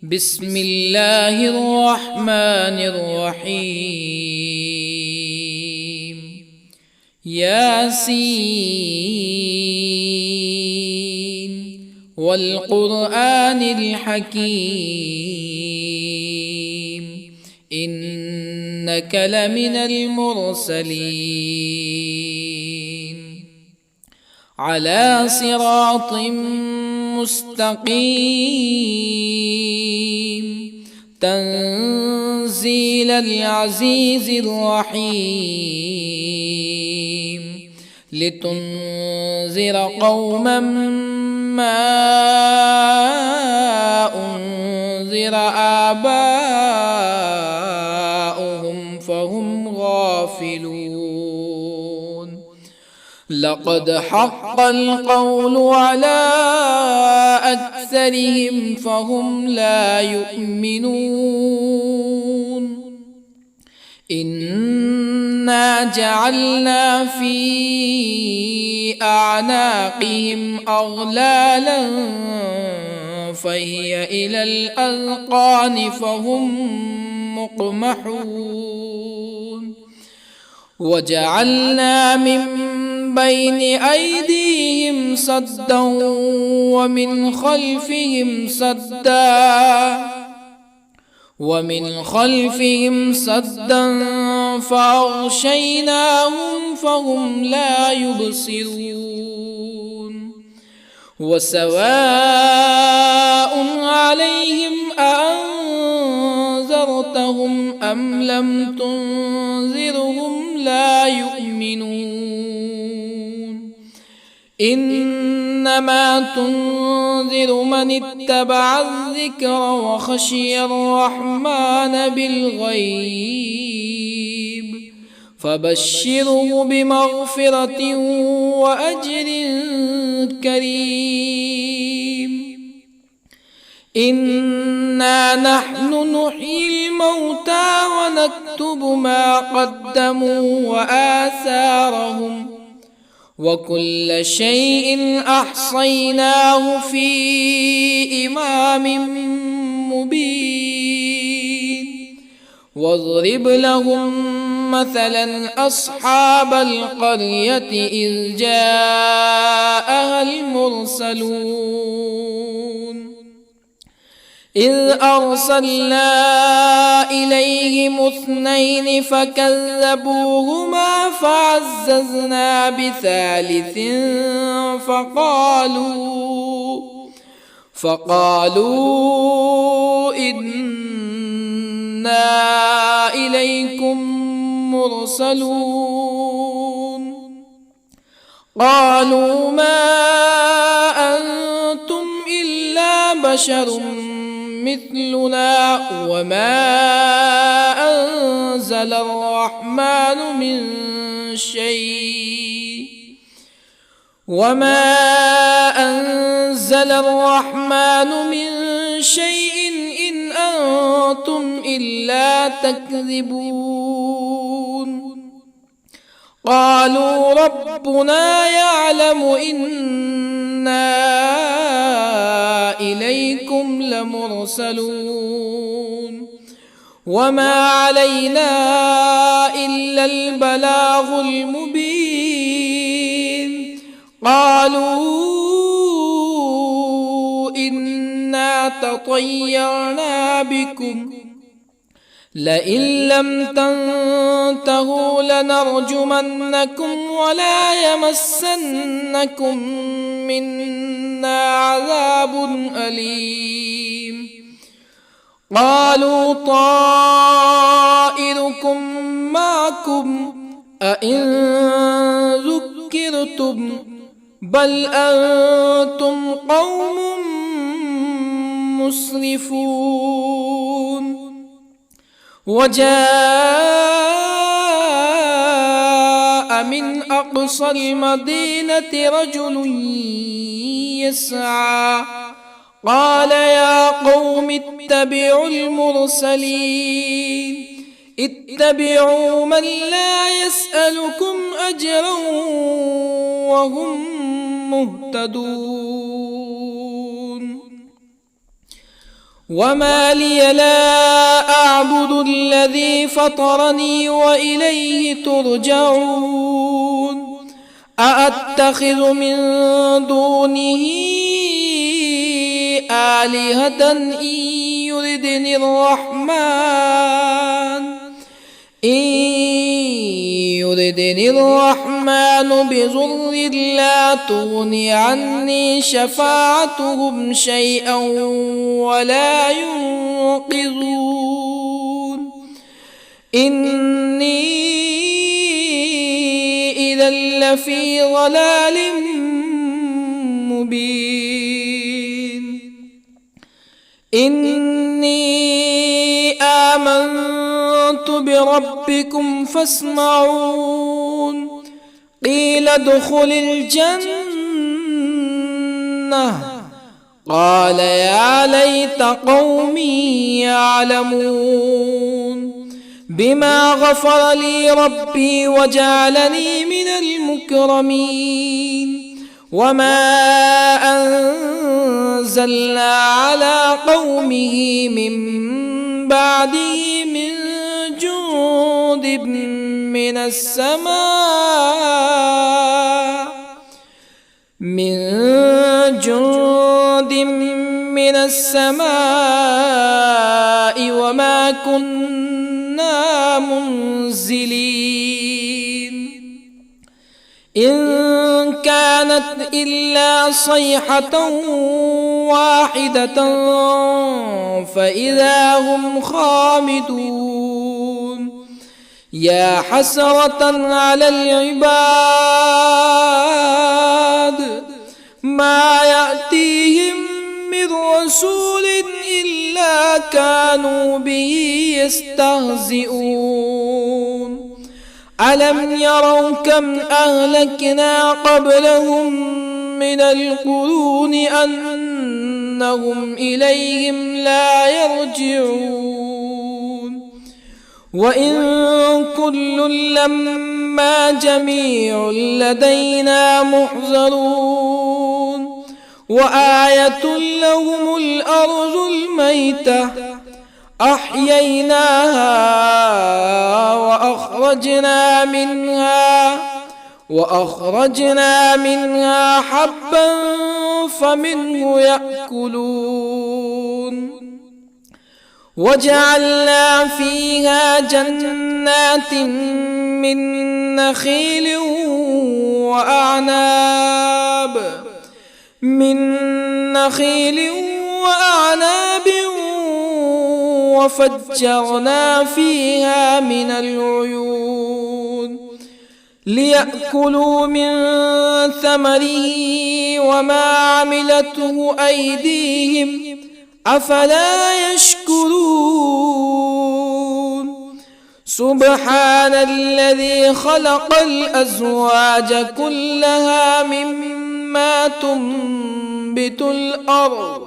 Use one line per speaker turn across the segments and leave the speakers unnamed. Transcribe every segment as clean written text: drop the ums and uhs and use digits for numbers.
بسم الله الرحمن الرحيم. ياسين والقرآن الحكيم إنك لمن المرسلين على صراط مستقيم تنزيل العزيز الرحيم لتنذر قوما ما أنذر آباؤهم فهم غافلون. لقد حق القول على أكثرهم فهم لا يؤمنون. إنا جعلنا في أعناقهم أغلالا فهي إلى الأذقان فهم مقمحون. وجعلنا من بين أيديهم سدا ومن خلفهم سدا فأغشيناهم فهم لا يبصرون. وسواء عليهم أأنذرتهم أم لم تنذرهم لا يؤمنون. إنما تنذر من اتبع الذكر وخشي الرحمن بالغيب فبشره بمغفرة وأجر كريم. إنا نحن نحيي الموتى ونكتب ما قدموا وآثارهم وكل شيء أحصيناه في إمام مبين. واضرب لهم مثلا أصحاب القرية إذ جاءها المرسلون إذ أرسلنا إليهم اثنين فكذبوهما فعززنا بثالث فقالوا إنا إليكم مرسلون. قالوا ما أنتم إلا بشر مثلنا وما أنزل الرحمن من شيء إن أنتم إلا تكذبون. قالوا ربنا يعلم إنا إليكم لمرسلون وما علينا إلا البلاغ المبين. قالوا إنا تطيرنا بكم لئن لم تنتهوا لنرجمنكم ولا يمسنكم منا عذاب أليم. قالوا طائركم معكم أئن ذكرتم بل أنتم قوم مسرفون. وجاء من أقصى المدينة رجل يسعى قال يا قوم اتبعوا المرسلين اتبعوا من لا يسألكم أجرا وهم مهتدون. وما لي لا أعبد الذي فطرني وإليه ترجعون أأتخذ من دونه آلهة يردني الرحمن بضر لا تغن عني شفاعتهم شيئا ولا ينقذون إني إذا لفي ضلال مبين إني آمنت بربكم فاسمعون قيل ادخل الجنة قال يا ليت قومي يعلمون بما غفر لي ربي وجعلني من المكرمين وما أنزلنا على قومه من بعده من جند من السماء وما كنا منزلين إن كانت إلا صيحة واحدة فإذا هم خامدون يا حسرة على العباد ما يأتيهم من رسول إلا كانوا به يستهزئون ألم يروا كم أهلكنا قبلهم من القرون أنهم إليهم لا يرجعون وإن كل لما جميع لدينا محضرون وآية لهم الأرض الميتة أحييناها وأخرجنا منها حبا فمنه يأكلون وجعلنا فيها جنات من نخيل وأعناب وفجرنا فيها من العيون ليأكلوا من ثمره وما عملته أيديهم أفلا يشكرون سبحان الذي خلق الأزواج كلها مما تنبت الأرض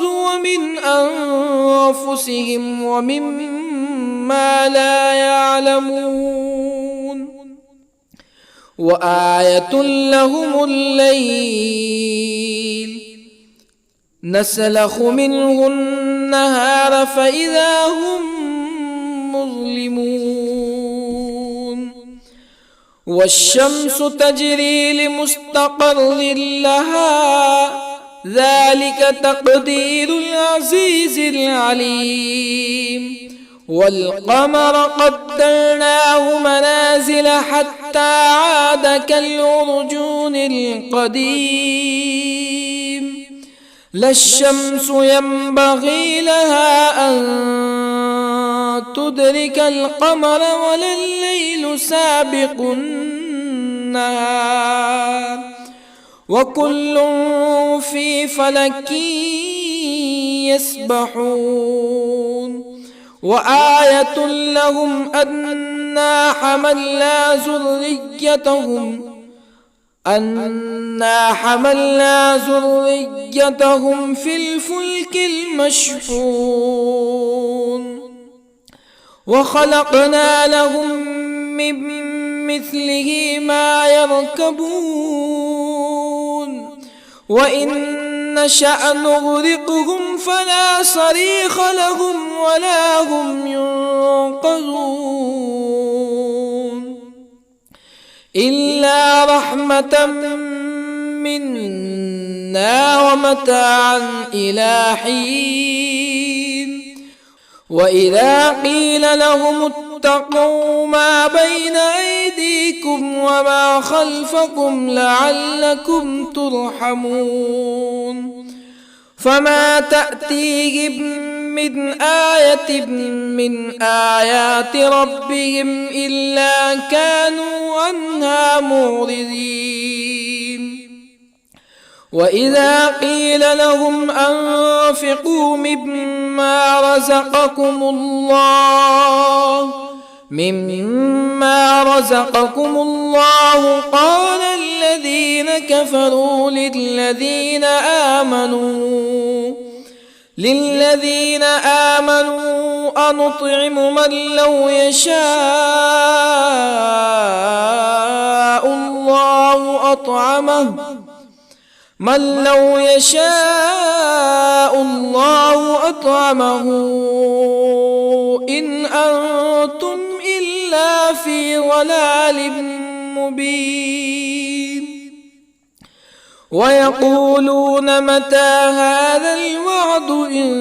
ومن أنفسهم ومما لا يعلمون وآية لهم الليل نسلخ منه النهار فإذا هم مظلمون والشمس تجري لمستقر لها ذلك تقدير العزيز العليم والقمر قدرناه منازل حتى عاد كالعرجون القديم لا الشمس ينبغي لها أن تدرك القمر ولا الليل سابق النهار وكل في فلك يسبحون وآية لهم أنا حملنا ذريتهم في الفلك المشحون وخلقنا لهم من مثله ما يركبون وإن نشأ نغرقهم فلا صريخ لهم ولا هم ينقذون إلا رحمة منا ومتاعا إلى حين وإذا قيل لهم اتقوا ما بين أيديكم وما خلفكم لعلكم ترحمون فما تأتيهم من آية من آيات ربهم إلا كانوا عنها معرضين وإذا قيل لهم أنفقوا مما رزقكم الله قال الذين كفروا للذين آمنوا أنطعم من لو يشاء الله أطعمه إن أنتم إلا في ضلال مبين ويقولون متى هذا الوعد إن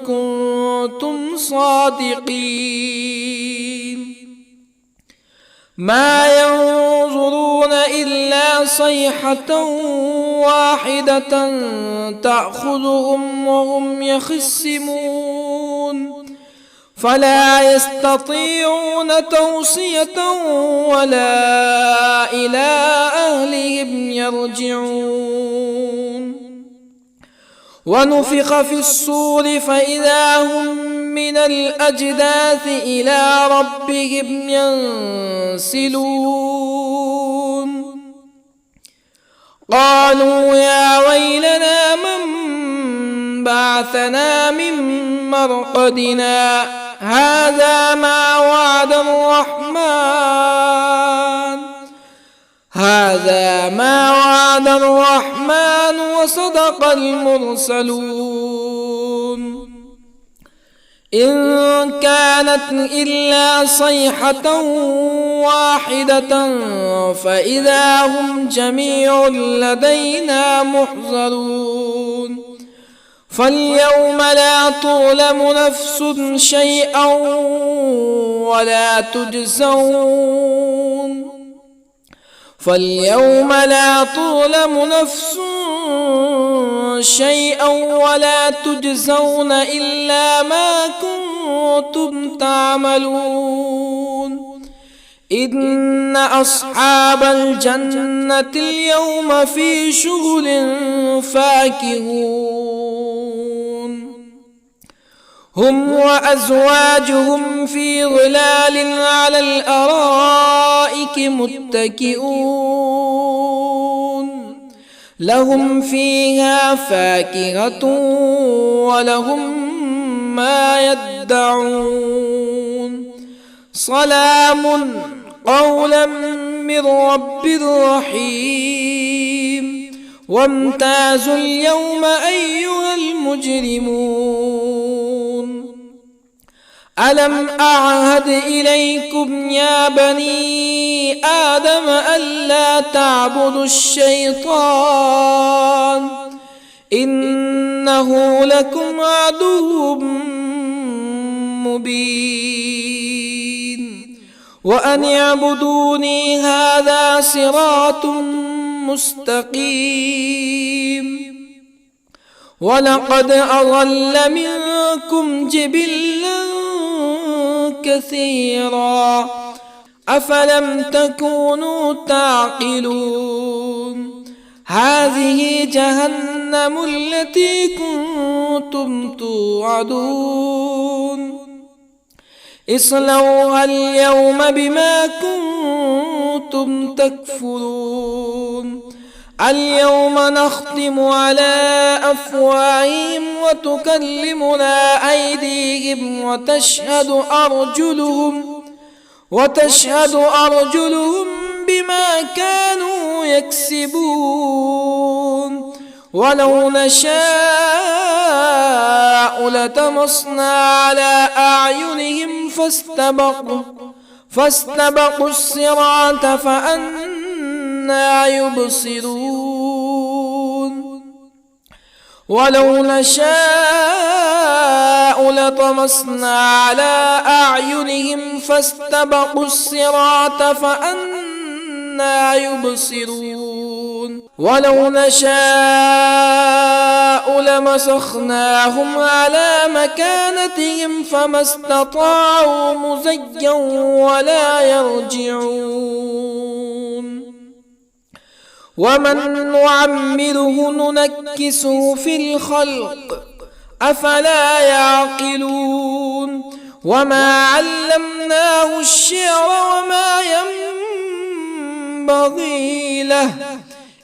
كنتم صادقين ما ينظرون إلا صيحة واحدة تأخذهم وهم يخصمون فلا يستطيعون توصية ولا إلى أهلهم يرجعون ونفخ في الصور فإذا هم من الأجداث إلى ربهم ينسلون قالوا يا ويلنا من بعثنا من مرقدنا هذا ما وعد الرحمن وصدق المرسلون إن كانت إلا صيحة واحدة فإذا هم جميع لدينا محضرون فاليوم لا تظلم نفس شيئا ولا تجزون إلا ما كنتم تعملون إن أصحاب الجنة اليوم في شغل فاكهون هم وأزواجهم في ظلال على الأرائك متكئون لهم فيها فاكهة ولهم ما يدعون سلام قولا من رب رحيم وامتازوا اليوم أيها المجرمون ألم أعهد إليكم يا بني آدم ألا تعبدوا الشيطان إنه لكم عدو مبين وأن اعبدوني هذا صراط مستقيم ولقد أضل منكم جبلا كثيرا أفلم تكونوا تعقلون هذه جهنم التي كنتم توعدون اصلوها اليوم بما كنتم تكفرون اليوم نختم على أفواههم وتكلمنا أيديهم وتشهد أرجلهم بما كانوا يكسبون ولو نشاء لطمسنا على أعينهم فاستبقوا الصراط فأنى يبصرون ولو نشاء لطمسنا على أعينهم فاستبقوا الصراط فأنى يبصرون ولو نشاء لمسخناهم على مكانتهم فما استطاعوا مزيا ولا يرجعون ومن نعمره ننكسه في الخلق أفلا يعقلون وما علمناه الشعر وما ينبغي له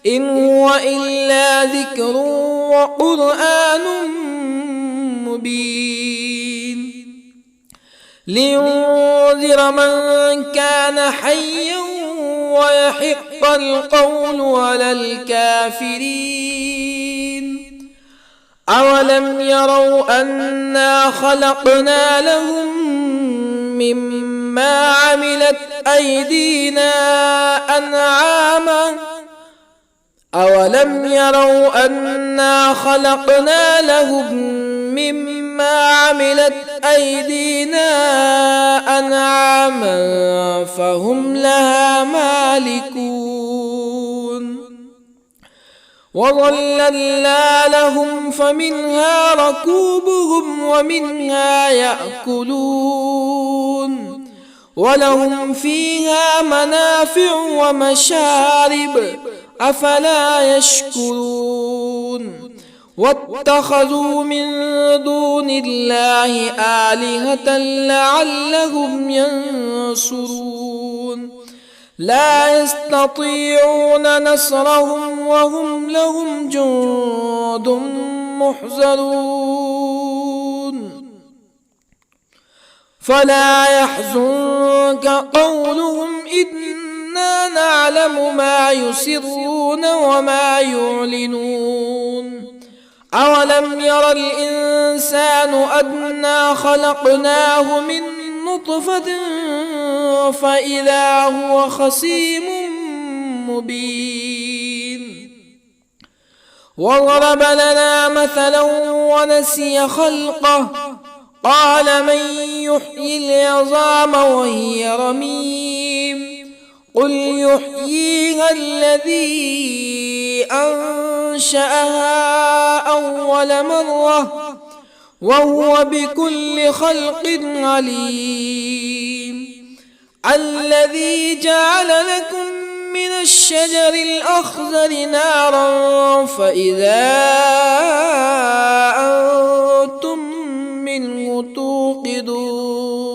إن هو إلا ذكر وقرآن مبين لينذر من كان حيا ويحق القول على الكافرين أولم يروا أنا خلقنا لهم مما عملت أيدينا أنعاما أولم يروا أنا خلقنا لهم مما عملت أيدينا أنعاما فهم لها مالكون وظللنا لهم فمنها ركوبهم ومنها يأكلون ولهم فيها منافع ومشارب أفلا يشكرون واتخذوا من دون الله آلهة لعلهم ينصرون لا يستطيعون نصرهم وهم لهم جند محضرون فلا يحزنك قولهم إنا نعلم ما يسرون وما يعلنون أولم ير الإنسان أنا خلقناه من نطفة فإذا هو خصيم مبين وضرب لنا مثلا ونسي خلقه قال من يحيي العظام وهي رميم قل يحييها الذي أنشأها أول مرة وهو بكل خلق عليم الذي جعل لكم من الشجر الأخضر نارا فإذا أنتم منه توقدون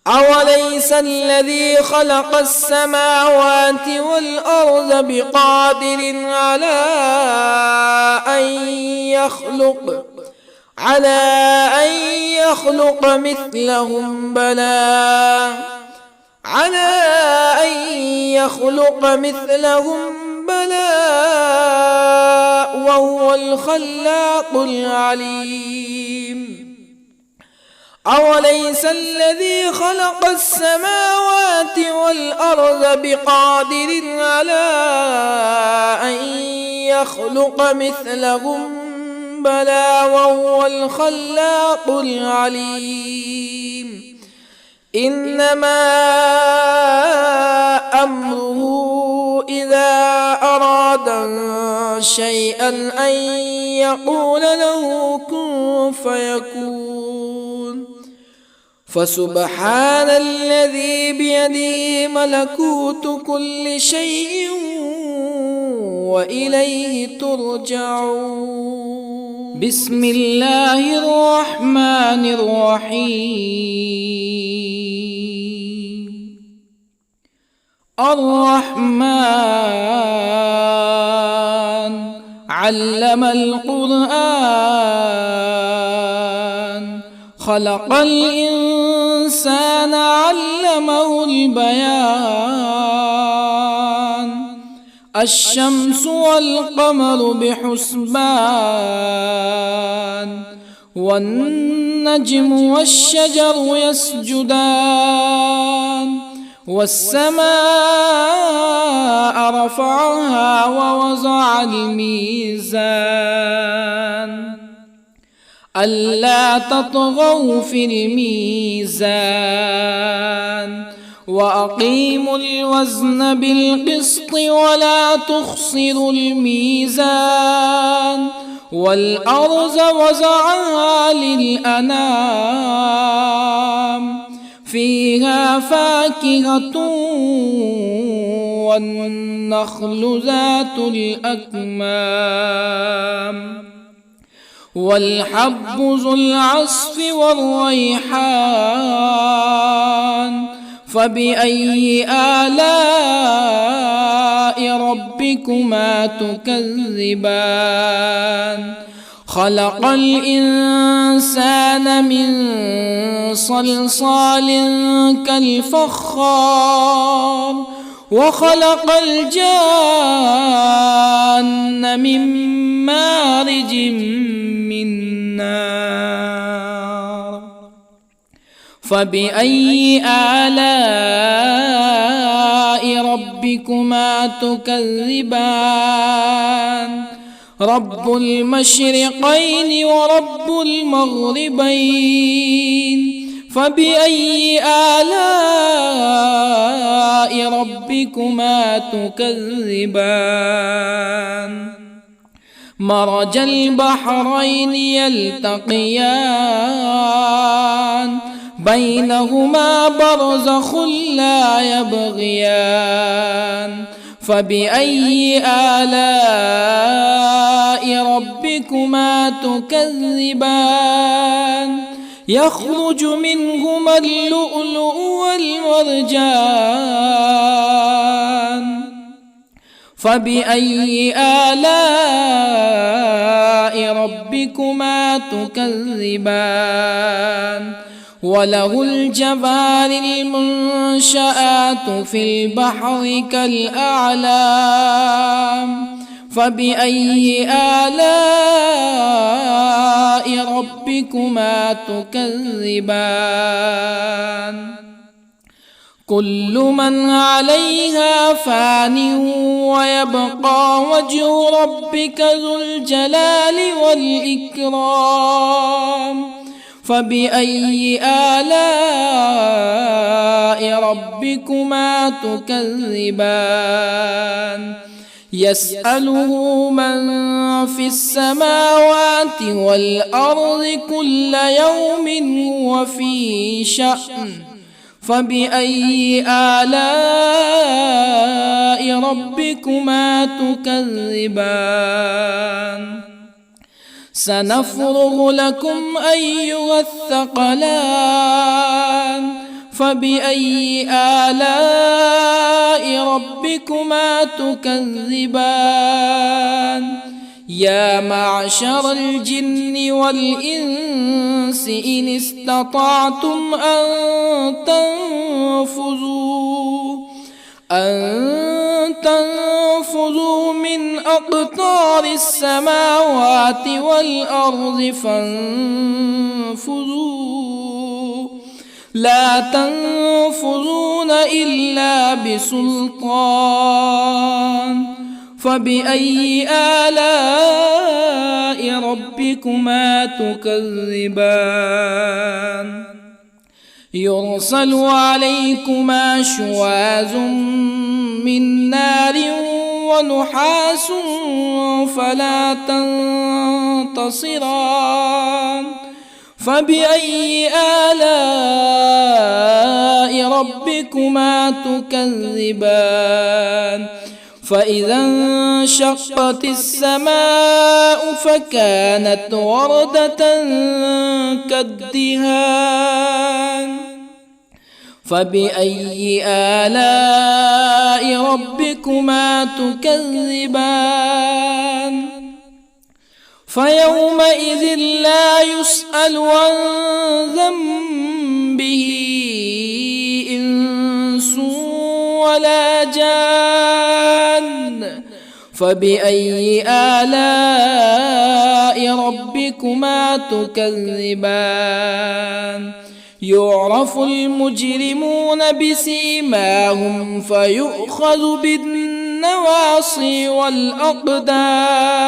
أوليس الذي خلق السماوات والأرض بقادر على أن يخلق مثلهم بلى وهو الخلاق العليم أوليس الذي خلق السماوات والأرض بقادر على أن يخلق مثلهم بلى وهو الخلاق العليم إنما أمره إذا أراد شيئا أن يقول له كن فيكون فسبحان الذي بيده ملكوت كل شيء وإليه ترجعون بسم الله الرحمن الرحيم الرحمن علم القرآن خلق الإنسان علمه البيان الشمس والقمر بحسبان والنجم والشجر يسجدان والسماء رفعها ووضع الميزان ألا تطغوا في الميزان وأقيموا الوزن بالقسط ولا تخسروا الميزان والأرض وضعها للأنام فيها فاكهة والنخل ذات الأكمام والحب ذو العصف والريحان فبأي آلاء ربكما تكذبان خلق الإنسان من صلصال كالفخار وخلق الجان من مارج من نار فبأي آلاء ربكما تكذبان رب المشرقين ورب المغربين فبأي آلاء ربكما تكذبان مرج البحرين يلتقيان بينهما برزخ لا يبغيان فبأي آلاء ربكما تكذبان يخرج منهما اللؤلؤ والمرجان فبأي آلاء ربكما تكذبان وله الجوار المنشآت في البحر كالأعلام فبأي آلاء ربكما تكذبان كل من عليها فان ويبقى وجه ربك ذو الجلال والإكرام فبأي آلاء ربكما تكذبان يسأله من في السماوات والأرض كل يوم هو في شأن فبأي آلاء ربكما تكذبان سنفرغ لكم أيها الثقلان فبأي آلاء ربكما تكذبان يا معشر الجن والإنس إن استطعتم أن تنفذوا من أقطار السماوات والأرض فانفذوا لا تنفذون إلا بسلطان فبأي آلاء ربكما تكذبان يرسل عليكما شواظ من نار ونحاس فلا تنتصران فبأي آلاء ربكما تكذبان فإذا انشقت السماء فكانت وردة كالدهان فبأي آلاء ربكما تكذبان فيومئذ لا يسأل عن ذنبه إنس ولا جان فبأي آلاء ربكما تكذبان يعرف المجرمون بسيماهم فيؤخذ بالنواصي والأقدام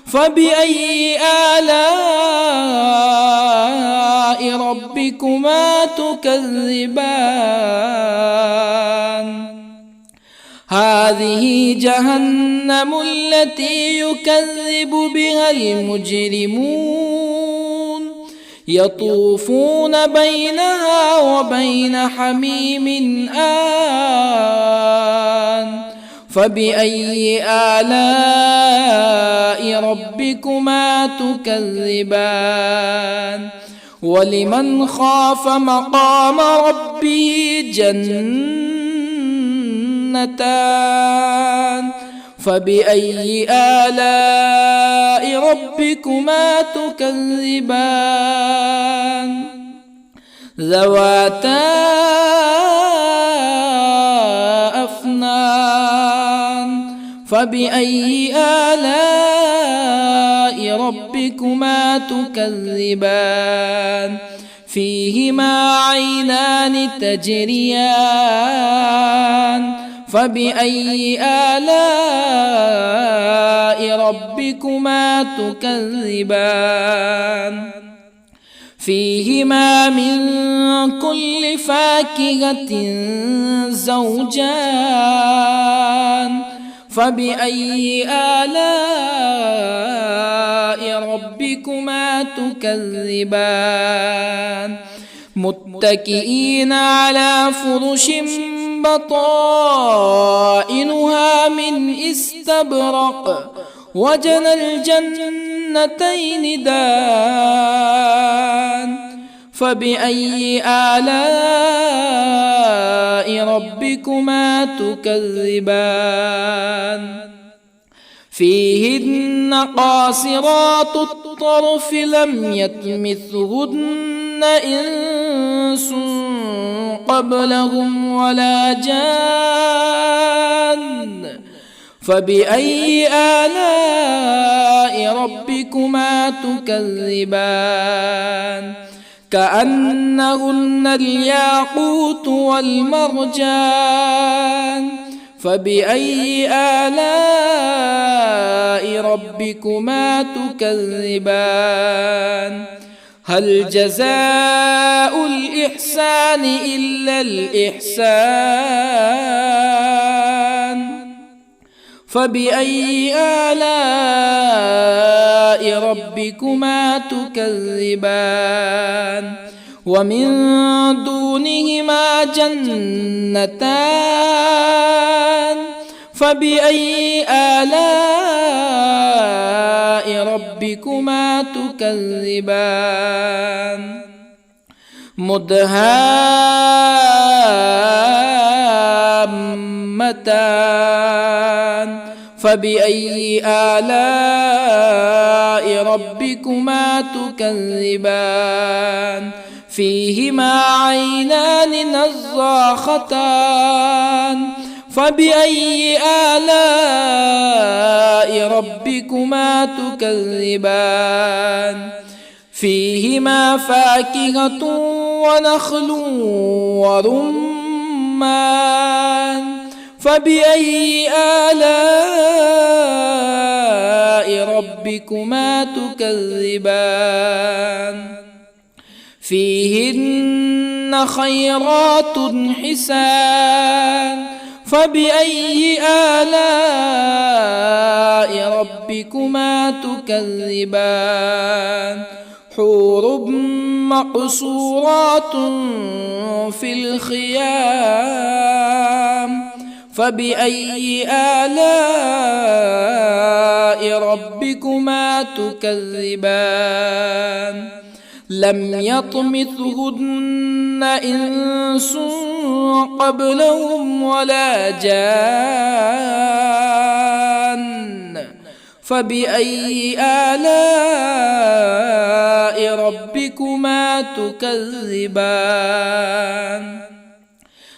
فبأي آلاء ربكما تكذبان هذه جهنم التي يكذب بها المجرمون يطوفون بينها وبين حميم آن فبأي آلاء ربكما تكذبان ولمن خاف مقام ربه جنتان فبأي آلاء ربكما تكذبان ذواتا أفنان فبأي آلاء ربكما تكذبان فيهما عينان تجريان فبأي آلاء ربكما تكذبان فيهما من كل فاكهة زوجان فبأي آلاء ربكما تكذبان متكئين على فرش بطائنها من استبرق وجنى الجنتين دان فبأي آلاء ربكما تكذبان فيهن قاصرات الطرف لم يطمثهن إنس قبلهم ولا جان فبأي آلاء ربكما تكذبان كأنهن الياقوت والمرجان فبأي آلاء ربكما تكذبان هل جزاء الإحسان إلا الإحسان فبأي آلاء ربكما تكذبان ومن دونهما جنتان فبأي آلاء ربكما تكذبان مدهامتان فبأي آلاء ربكما تكذبان فيهما عينان نضاختان فبأي آلاء ربكما تكذبان فيهما فاكهة ونخل ورمان فبأي آلاء ربكما تكذبان فيهن خيرات حسان فبأي آلاء ربكما تكذبان حور مقصورات في الخيام فبأي آلاء ربكما تكذبان لم يطمثهن إنس قبلهم ولا جان فبأي آلاء ربكما تكذبان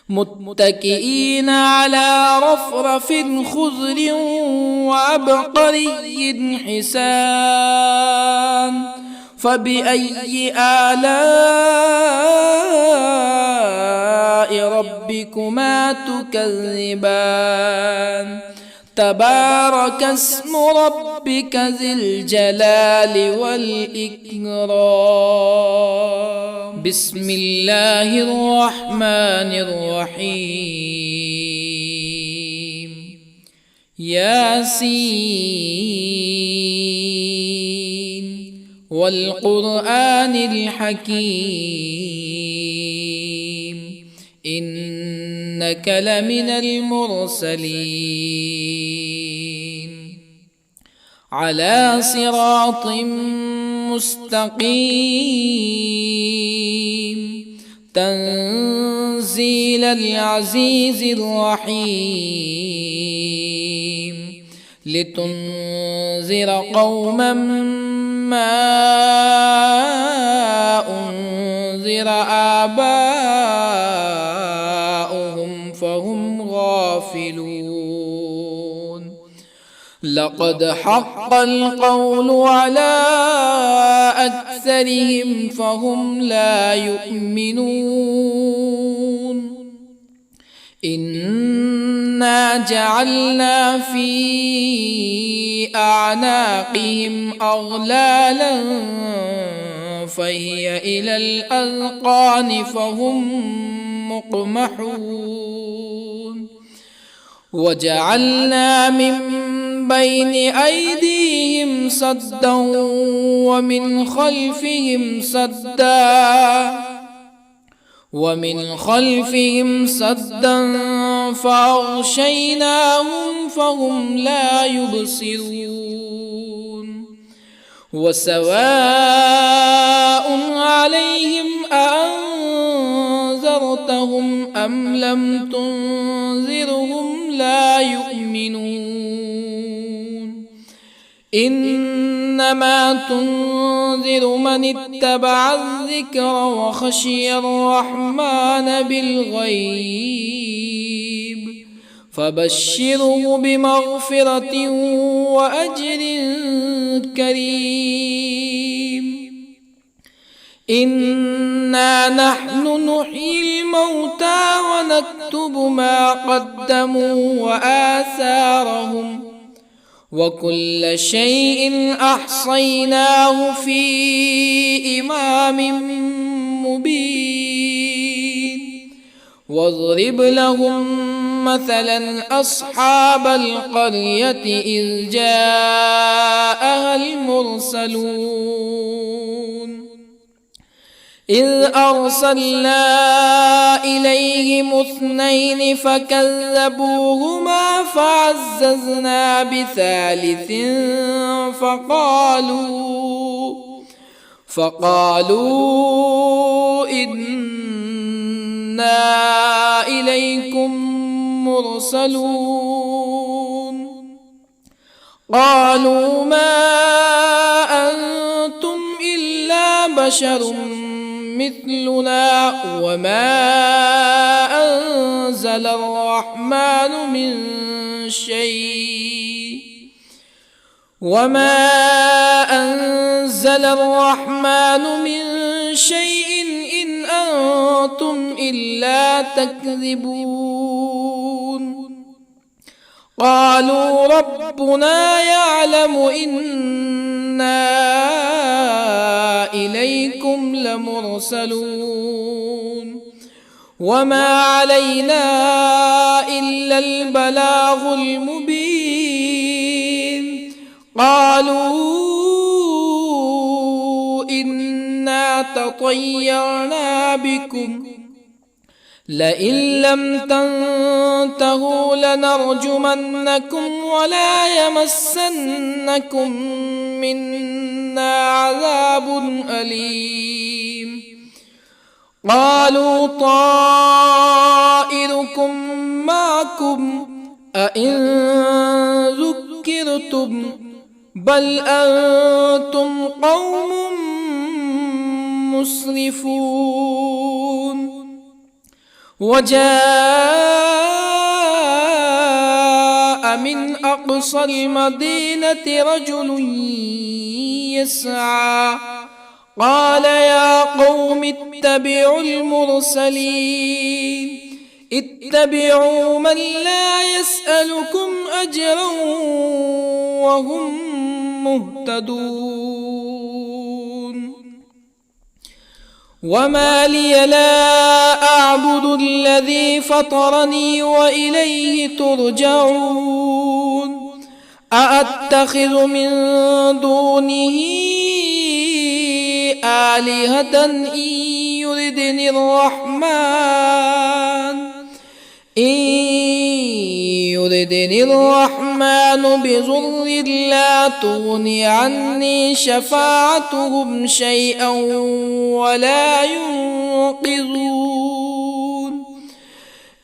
متكئين على رفرف خضر وعبقري حسان فبأي آلاء ربكما تكذبان تبارك اسم ربك ذي الجلال والإكرام بسم الله الرحمن الرحيم ياسين والقرآن الحكيم إنك لمن المرسلين على صراط مستقيم تنزيل العزيز الرحيم لتنذر قوما ما أنذر آباؤهم فهم غافلون لقد حق القول على أكثرهم فهم لا يؤمنون إنا جعلنا في أعناقهم أغلالا فهي إلى الأذقان فهم مقمحون وجعلنا من بين أيديهم سدا ومن خلفهم سدا فأغشيناهم فهم لا يبصرون وسواء عليهم أأنذرتهم أم لم تنذرهم لا يؤمنون إنما تنذر من اتبع الذكر وخشي الرحمن بالغيب فبشره بمغفرة وأجر كريم إنا نحن نحيي الموتى ونكتب ما قدموا وآثارهم وكل شيء أحصيناه في إمام مبين واضرب لهم مثلا أصحاب القرية إذ جاءها المرسلون إذ أرسلنا إليهم اثنين فكذبوهما فعززنا بثالث فقالوا إنا إليكم مرسلون قالوا ما أنتم إلا بشر مثلنا وما أنزل الرحمن من شيء إن أنتم إلا تكذبون قالوا ربنا يعلم إنا إليكم لمرسلون وما علينا إلا البلاغ المبين قالوا إنا تطيرنا بكم لئن لم تنتهوا لنرجمنكم ولا يمسنكم منا عذاب أليم قالوا طائركم معكم أئن ذكرتم بل أنتم قوم مسرفون. وجاء من أقصى المدينة رجل يسعى قال يا قوم اتبعوا المرسلين اتبعوا من لا يسألكم أجرا وهم مهتدون. وما لي لا أعبد الذي فطرني وإليه ترجعون. أأتخذ من دونه آلهة إن يردني الرحمن بضر لا تغني عني شفاعتهم شيئا ولا ينقذون.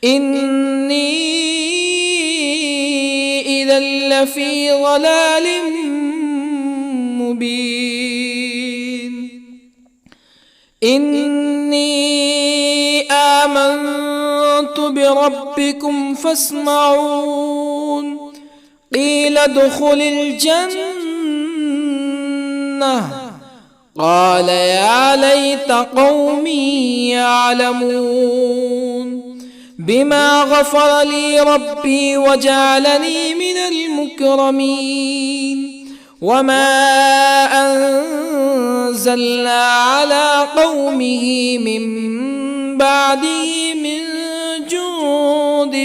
إني إذا لفي ضلال مبين. إني آمنت بربكم فاسمعون. قيل ادخل الجنة قال يا ليت قومي يعلمون بما غفر لي ربي وجعلني من المكرمين. وما أنزلنا على قومه من بعده من جند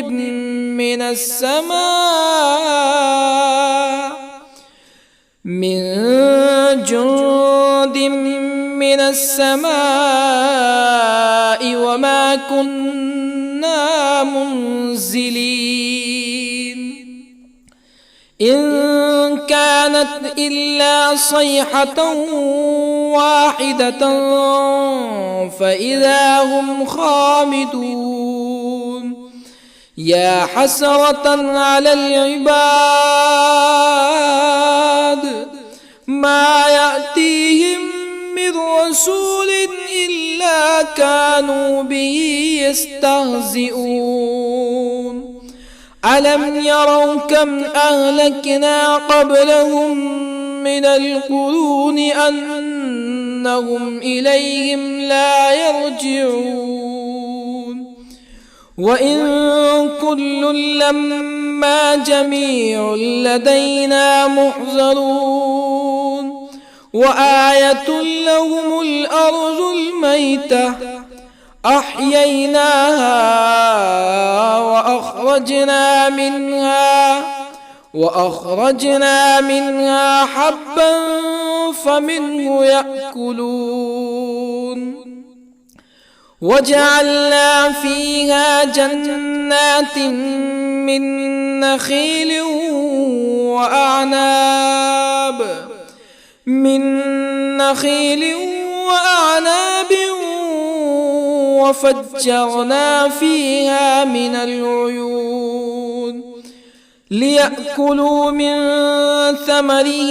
من السماء وما كنا منزلين. إن كانت إلا صيحة واحدة فإذا هم خامدون. يا حسرة على العباد ما يأتيهم من رسول إلا كانوا به يستهزئون. ألم يروا كم أهلكنا قبلهم من القرون أنهم إليهم لا يرجعون. وإن كل لما جميع لدينا محضرون. وآية لهم الأرض الميتة أحييناها وأخرجنا منها حبا فمنه يأكلون. وجعلنا فيها جنات من نخيل وأعناب وفجرنا فيها من العيون ليأكلوا من ثمره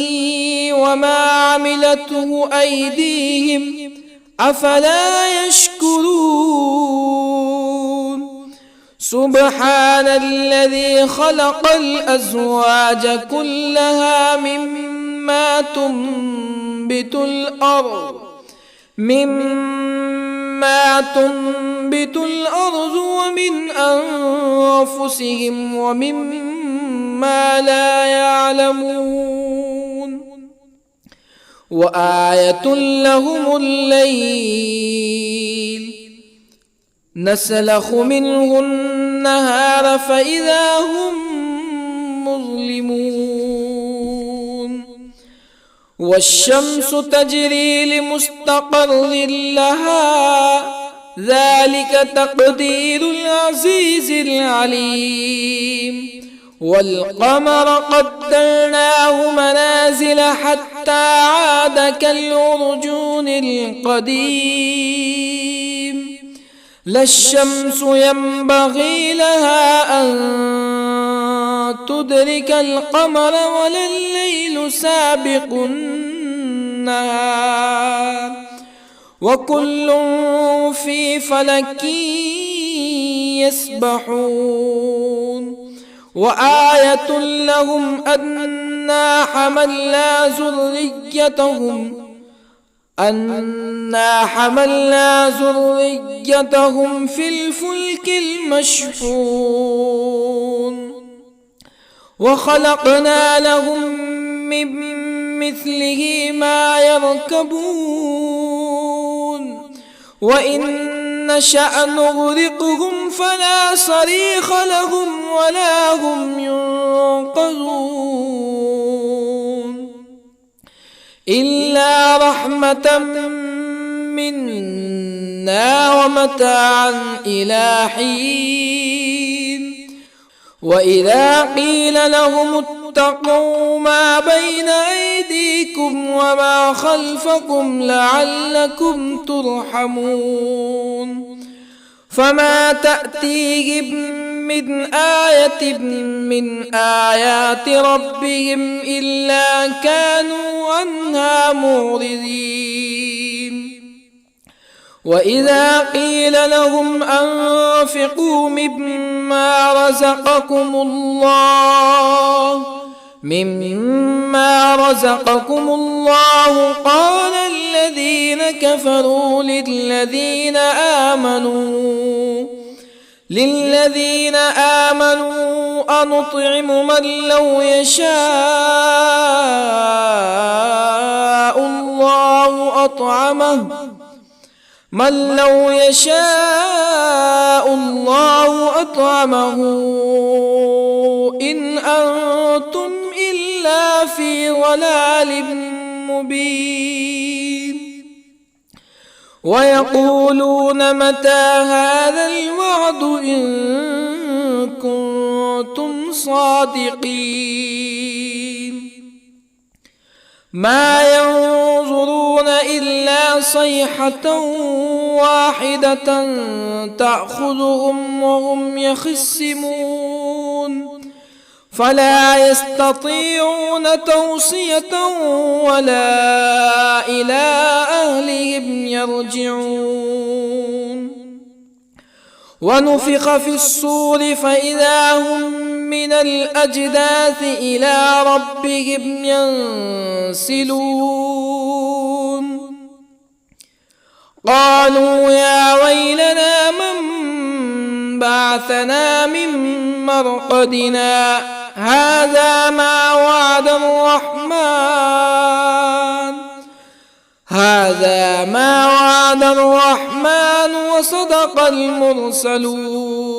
وما عملته أيديهم أفلا يشكرون. سبحان الذي خلق الأزواج كلها مما تنبت الأرض ومن أنفسهم ومما لا يعلمون. وآية لهم الليل نسلخ منه النهار فإذا هم مظلمون. والشمس تجري لمستقر لها ذلك تقدير العزيز العليم. والقمر قدرناه منازل حتى عاد كالعرجون القديم. لا الشمس ينبغي لها أن تدرك القمر ولا الليل سابق النهار وكل في فلك يسبحون وآية لهم أنا حملنا ذريتهم في الفلك المشحون وخلقنا لهم من مثله ما يركبون وإن نشأ نغرقهم فلا صريخ لهم ولا هم ينقذون إلا رحمة منا ومتاعا إلى حين وإذا قيل لهم اتقوا ما بين أيديكم وما خلفكم لعلكم ترحمون فما تأتيهم من آية من آيات ربهم إلا كانوا عنها معرضين وإذا قيل لهم أنفقوا مما رزقكم الله قال الذين كفروا للذين آمنوا أنطعم من لو يشاء الله أطعمه إن أنتم إلا في ضلال مبين ويقولون متى هذا الوعد إن كنتم صادقين ما ينظرون إلا صيحة واحدة تأخذهم وهم يخصمون فلا يستطيعون توصية ولا إلى أهلهم يرجعون ونفخ في الصور فإذا هم من الأجداث إلى ربهم ينسلون قالوا يا ويلنا من بعثنا من مرقدنا هذا ما وعد الرحمن وصدق المرسلون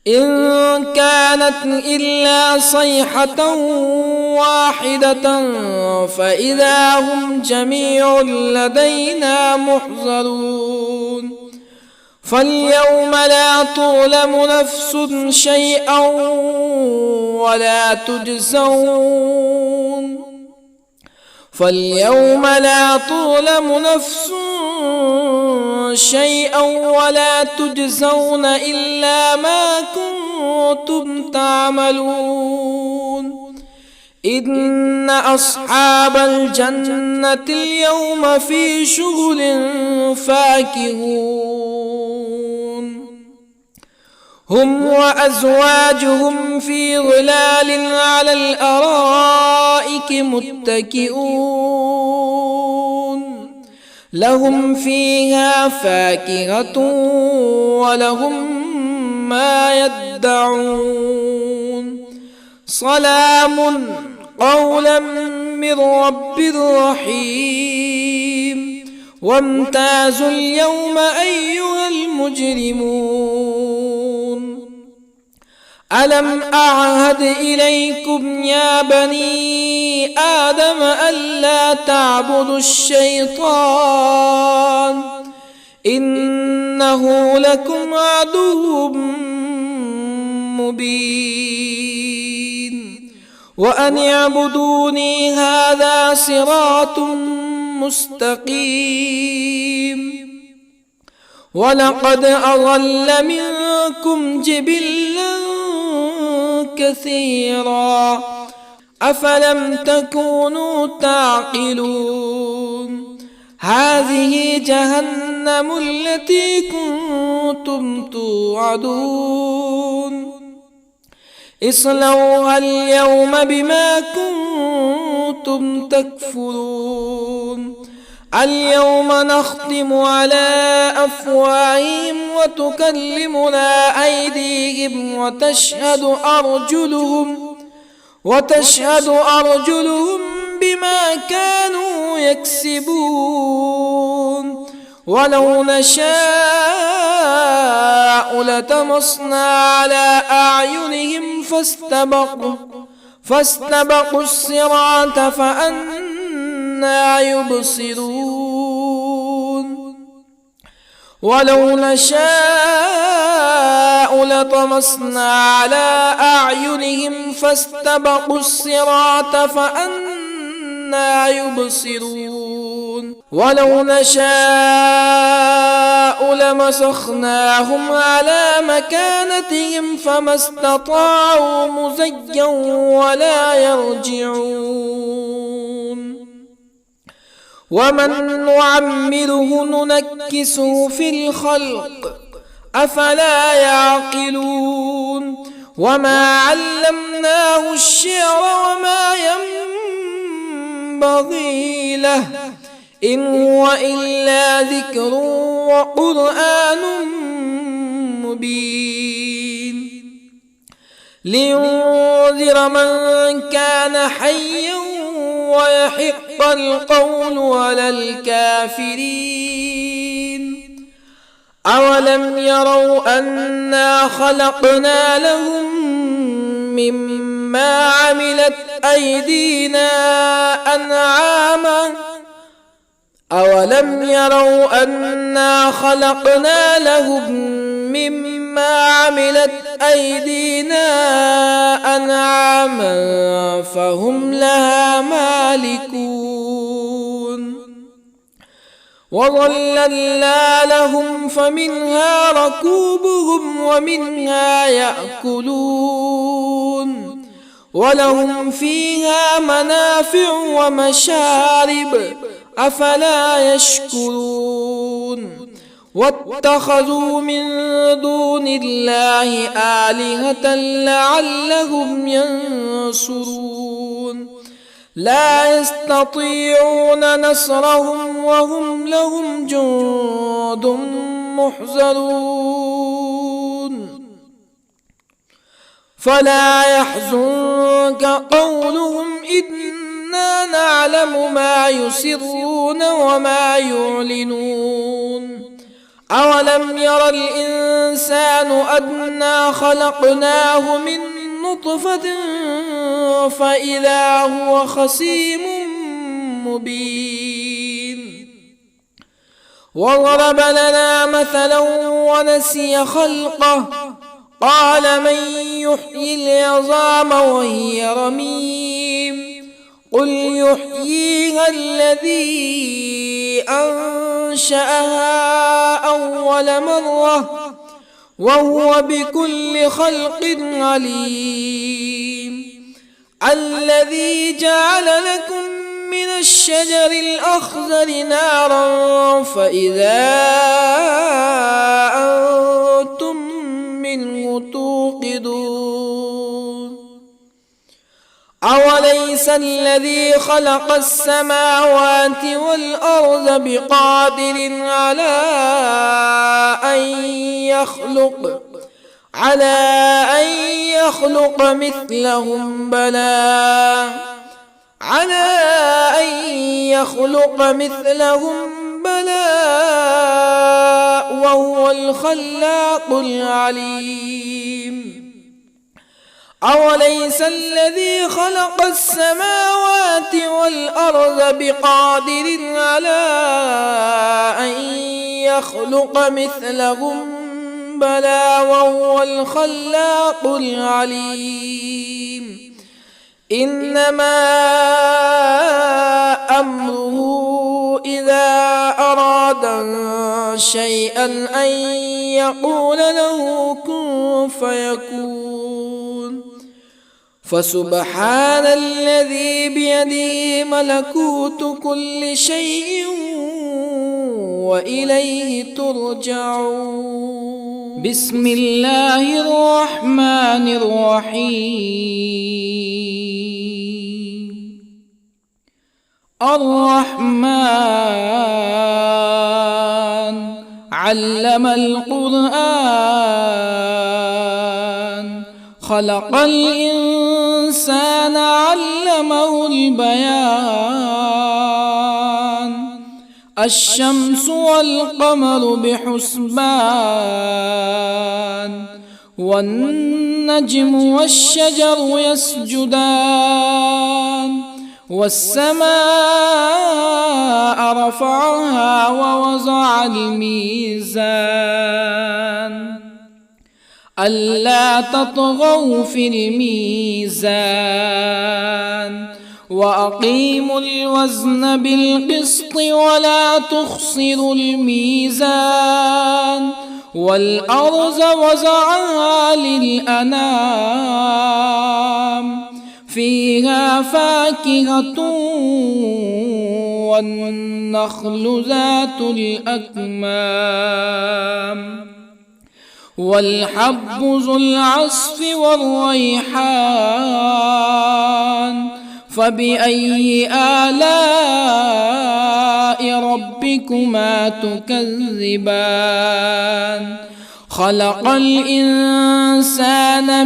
إن كانت إلا صيحة واحدة فإذا هم جميع لدينا محضرون فاليوم لا تظلم نفس شيئا ولا تجزون إلا ما كنتم تعملون إن أصحاب الجنة اليوم في شغل فاكهون هم وأزواجهم في ظلال على الأرائك متكئون لهم فيها فاكهة ولهم ما يدعون سلام قولا من رب رحيم وامتازوا اليوم أيها المجرمون ألم أعهد إليكم يا بني آدم ألا تعبدوا الشيطان إنه لكم عدو مبين وأن اعبدوني هذا صراط مستقيم ولقد أضل منكم جبلا كثيرا أفلم تكونوا تعقلون هذه جهنم التي كنتم توعدون اصلوها اليوم بما كنتم تكفرون اليوم نختم على أفواههم وتكلمنا أيديهم وتشهد أرجلهم بما كانوا يكسبون ولو نشاء لطمسنا على أعينهم فاستبقوا الصراط فأنى يبصرون ولو نشاء لطمسنا على أعينهم فاستبقوا الصراط فأنى يبصرون ولو نشاء لمسخناهم على مكانتهم فما استطاعوا مزيا ولا يرجعون ومن نعمره ننكسه في الخلق أفلا يعقلون وما علمناه الشعر وما ينبغي له إن هو إلا ذكر وقرآن مبين لينذر من كان حيا ويحق القول على الكافرين أولم يروا أنا خلقنا لهم مما عملت أيدينا أنعاما أولم يروا أنا خلقنا لهم مما عملت أيدينا أنعاما فهم لها مالكون وظللنا لهم فمنها ركوبهم ومنها يأكلون ولهم فيها منافع ومشارب أفلا يشكرون واتخذوا من دون الله آلهة لعلهم ينصرون لا يستطيعون نصرهم وهم لهم جند محضرون فلا يحزنك قولهم إنا نعلم ما يسرون وما يعلنون أولم ير الإنسان أنا خلقناه من نطفة فإذا هو خصيم مبين وضرب لنا مثلا ونسي خلقه قال من يحيي العظام وهي رميم قل يحييها الذي أنشأها أول مرة وهو بكل خلق عليم الذي جعل لكم من الشجر الأخضر نارا فإذا أنتم منه توقدون أوليس الذي خلق السماوات والأرض بقادر على أن يخلق مثلهم بلى وهو الخلاق العليم أوليس الذي خلق السماوات والأرض بقادر على أن يخلق مثلهم بلى وهو الخلاق العليم إنما أمره إذا أراد شيئا أن يقول له كن فيكون فسبحان الذي بيده ملكوت كل شيء وإليه ترجعون. بسم الله الرحمن الرحيم. الرحمن علم القرآن، خلق الإنسان علمه البيان. الشمس والقمر بحسبان، والنجم والشجر يسجدان. والسماء رفعها ووضع الميزان، ألا تطغوا في الميزان. وأقيموا الوزن بالقسط ولا تخسروا الميزان. والأرض وضعها للأنام، فيها فاكهة والنخل ذات الأكمام، والحب ذو العصف والريحان. فبأي آلاء ربكما تكذبان؟ خلق الإنسان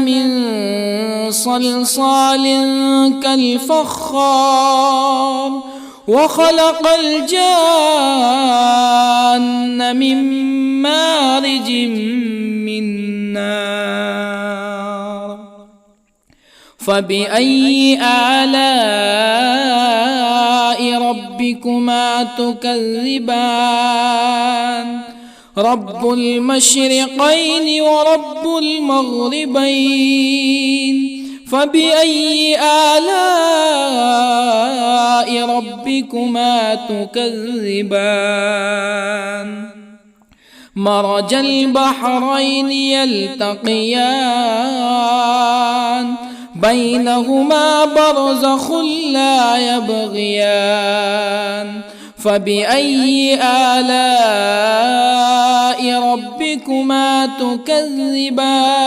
من صلصال كالفخار، وخلق الجان من مارج من نار. فبأي آلاء ربكما تكذبان؟ رب المشرقين ورب المغربين. فبأي آلاء ربكما تكذبان؟ مرج البحرين يلتقيان، بينهما برزخ لا يبغيان. فبأي آلاء ربكما تكذبان؟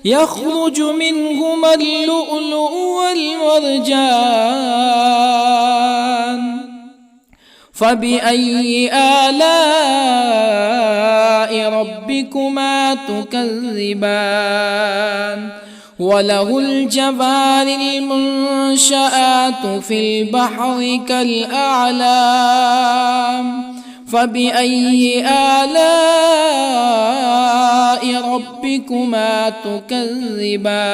يخرج منهما اللؤلؤ والمرجان. فبأي آلاء ربكما تكذبان؟ وله الجوار المنشآت في البحر كالأعلام. فبأي آلاء ربكما تكذبان؟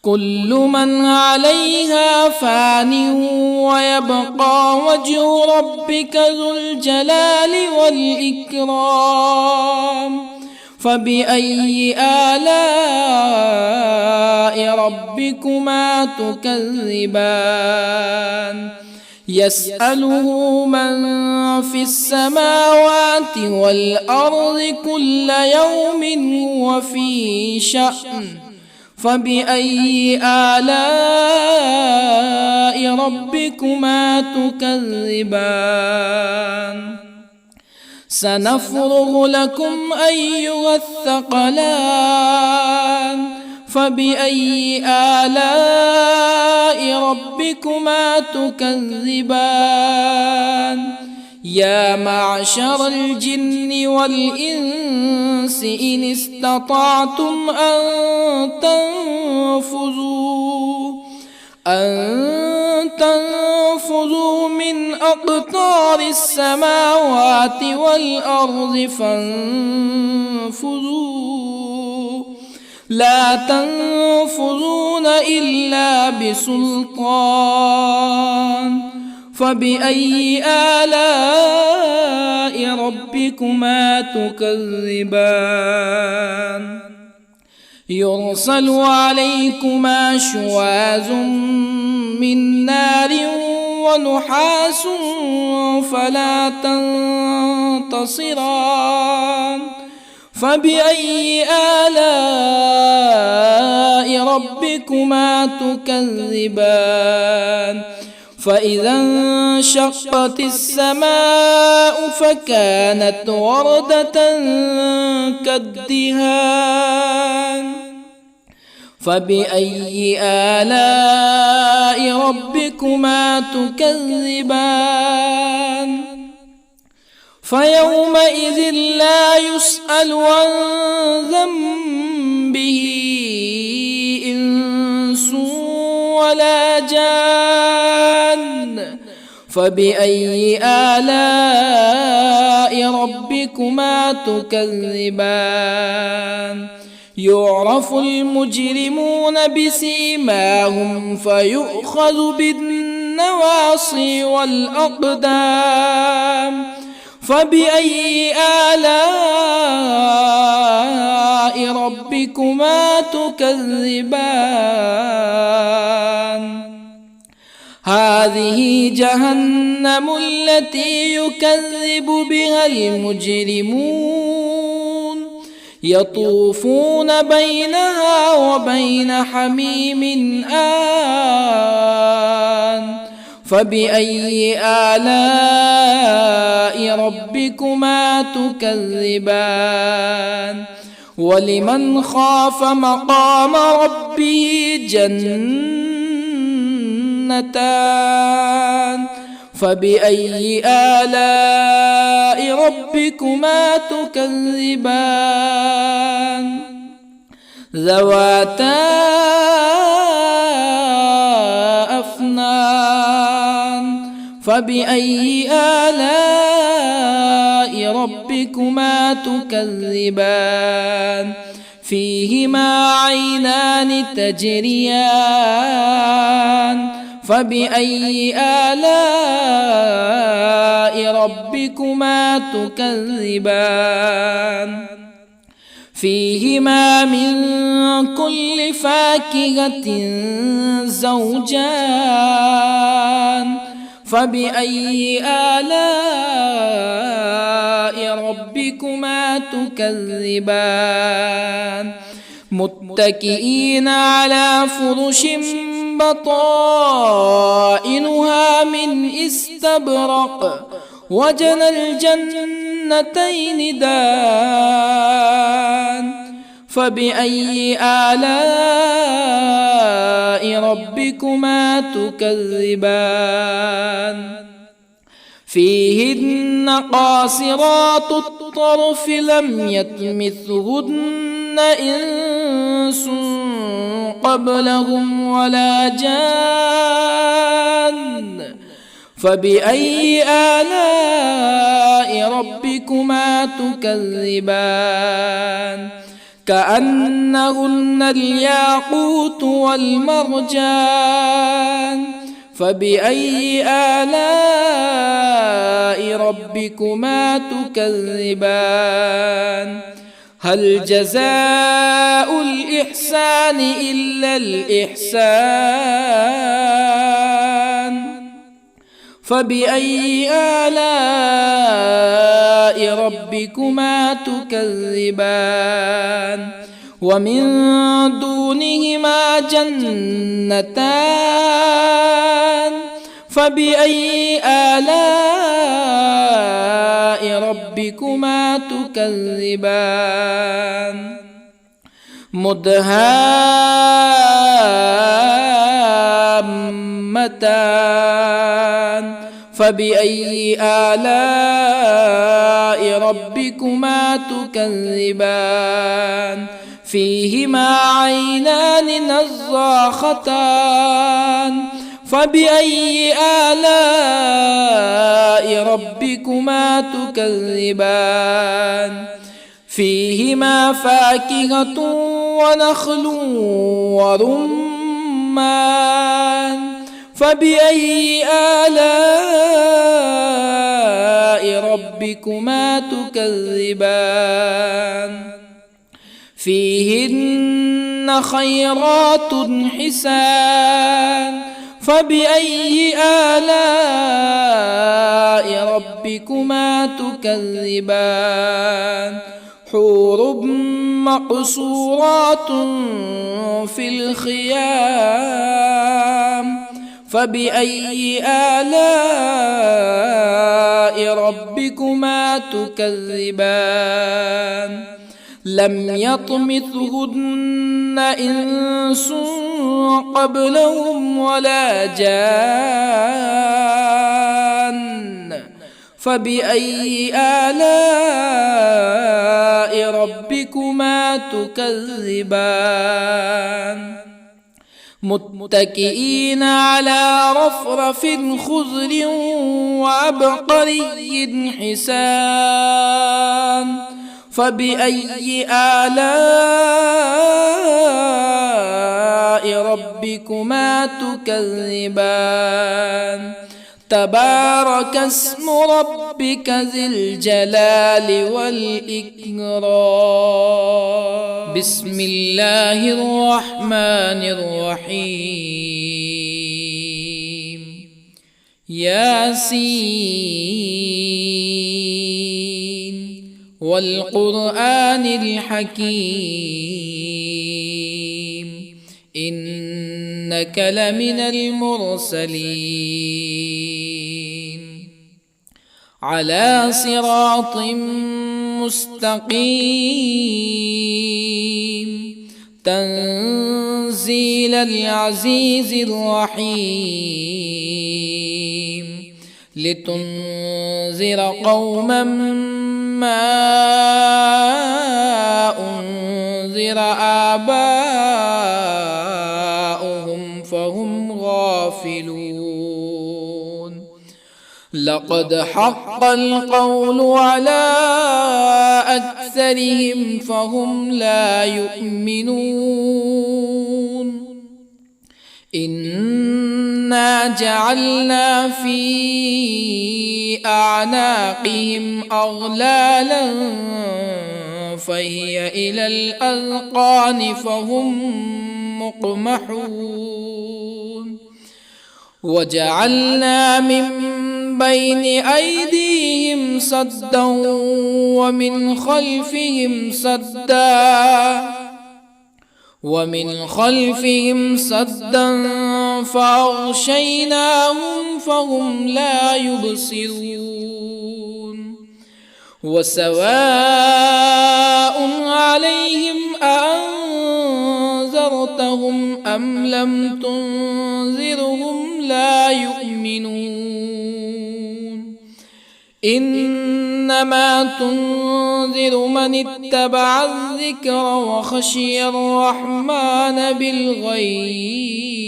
كل من عليها فان، ويبقى وجه ربك ذو الجلال والإكرام. فبأي آلاء ربكما تكذبان؟ يسأله من في السماوات والأرض كل يوم هو في شأن. فبأي آلاء ربكما تكذبان؟ سنفرغ لكم أيها الثقلان. فبأي آلاء ربكما تكذبان؟ يا معشر الجن والإنس إن استطعتم أن تنفذوا من أقطار السماوات والأرض فانفذوا، لا تنفذون إلا بسلطان. فبأي آلاء ربكما تكذبان؟ يرسل عليكما شواظ من نار ونحاس فلا تنتصران. فبأي آلاء ربكما تكذبان فإذا انشقت السماء فكانت وردة كالدهان فبأي آلاء ربكما تكذبان فيومئذ لا يسأل عن ذنبه إنس ولا جان فبأي آلاء ربكما تكذبان يعرف المجرمون بسيماهم فيؤخذ بالنواصي والأقدام فبأي آلاء ربكما تكذبان هذه جهنم التي يكذب بها المجرمون يطوفون بينها وبين حميم آن فبأي آلاء ربكما تكذبان ولمن خاف مقام ربه جنتان فبأي آلاء ربكما تكذبان ذواتا أفنان فبأي آلاء ربكما تكذبان فيهما عينان تجريان فبأي آلاء ربكما تكذبان فيهما من كل فاكهة زوجان فبأي آلاء ربكما تكذبان متكئين على فرش بطائنها من استبرق وجنى الجنتين دان فبأي آلاء ربكما تكذبان فيهن قاصرات الطرف لم يطمثهن إنس قبلهم ولا جان فبأي آلاء ربكما تكذبان كأنهن الياقوت والمرجان فبأي آلاء ربكما تكذبان هل جزاء الإحسان إلا الإحسان فبأي آلاء ربكما تكذبان ومن دونهما جنتان فبأي آلاء ربكما تكذبان مدهامتان فبأي آلاء ربكما تكذبان فيهما عينان نضاختان فبأي آلاء ربكما تكذبان فيهما فاكهة ونخل ورمان فبأي آلاء ربكما تكذبان فيهن خيرات حسان فبأي آلاء ربكما تكذبان حور مقصورات في الخيام فبأي آلاء ربكما تكذبان لم يطمثهن إنس قبلهم ولا جان فبأي آلاء ربكما تكذبان متكئين على رفرف خضر وعبقري حسان فبأي آلاء ربكما تكذبان تبارك اسم ربك ذي الجلال والإكرام بسم الله الرحمن الرحيم ياسين والقرآن الحكيم إنك لمن المرسلين على صراط مستقيم تنزيل العزيز الرحيم لتنذر قوما ما أنذر آباؤهم فهم غافلون لقد حق القول على أكثرهم فهم لا يؤمنون إنا جعلنا في أعناقهم أغلالا فهي إلى الأذقان فهم مقمحون وجعلنا من بين أيديهم سدا ومن خلفهم سدا فأغشيناهم فهم لا يبصرون وسواء عليهم أأنذرتهم أم لم تنذرهم لا يؤمنون إنما تنذر من اتبع الذكر وخشي الرحمن بالغيب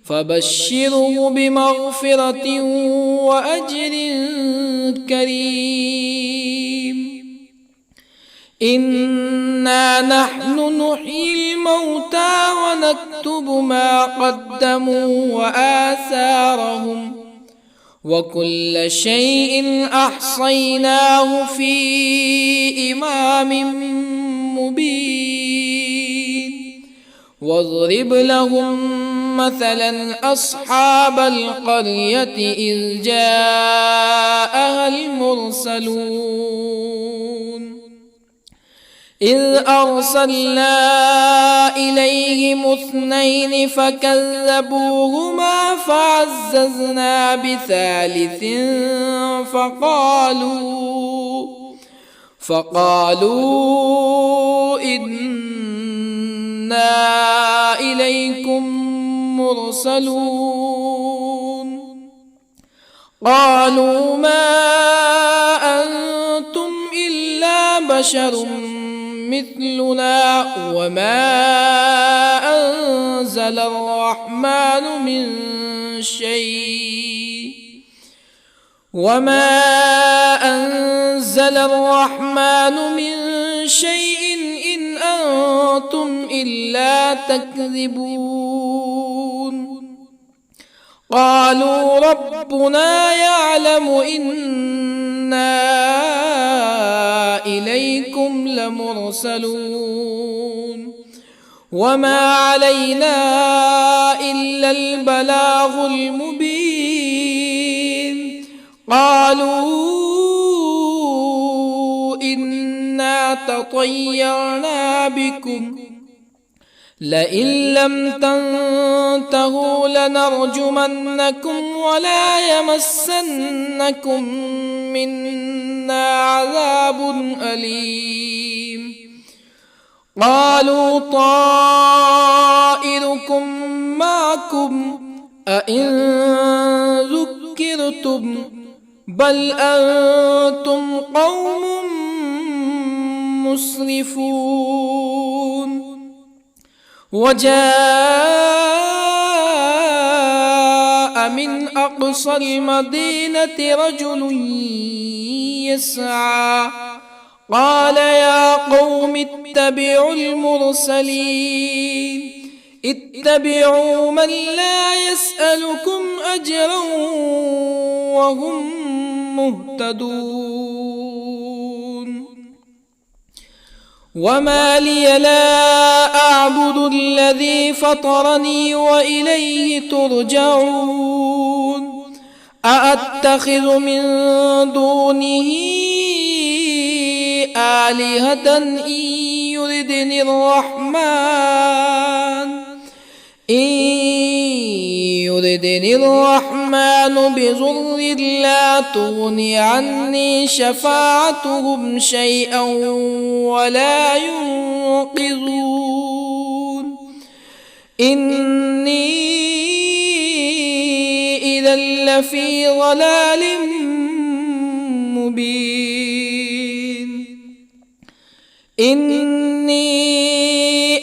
فبشره بمغفرة وأجر كريم إنا نحن نحيي الموتى ونكتب ما قدموا وآثارهم وكل شيء أحصيناه في إمام مبين واضرب لهم مثلا أصحاب القرية إذ جاءها المرسلون إذ أرسلنا إليهم اثنين فكذبوهما فعززنا بثالث فقالوا إنا إليكم مرسلون قالوا ما أنتم إلا بشر مثلنا وما أنزل الرحمن من شيء إن أنتم إلا تكذبون قالوا ربنا يعلم إنا إليكم لمرسلون وما علينا إلا البلاغ المبين قالوا إنا تطيرنا بكم لئن لم تنتهوا لنرجمنكم ولا يمسنكم منا عذاب أليم قالوا طائركم معكم أئن ذكرتم بل أنتم قوم مسرفون وجاء من أقصى المدينة رجل يسعى قال يا قوم اتبعوا المرسلين اتبعوا من لا يسألكم أجرا وهم مهتدون وما لي لا أعبد الذي فطرني وإليه ترجعون أأتخذ من دونه آلهة إن يردني الرحمن بضر لا تغني عني شفاعتهم شيئا ولا ينقذون إني إذا لفي ضلال مبين إني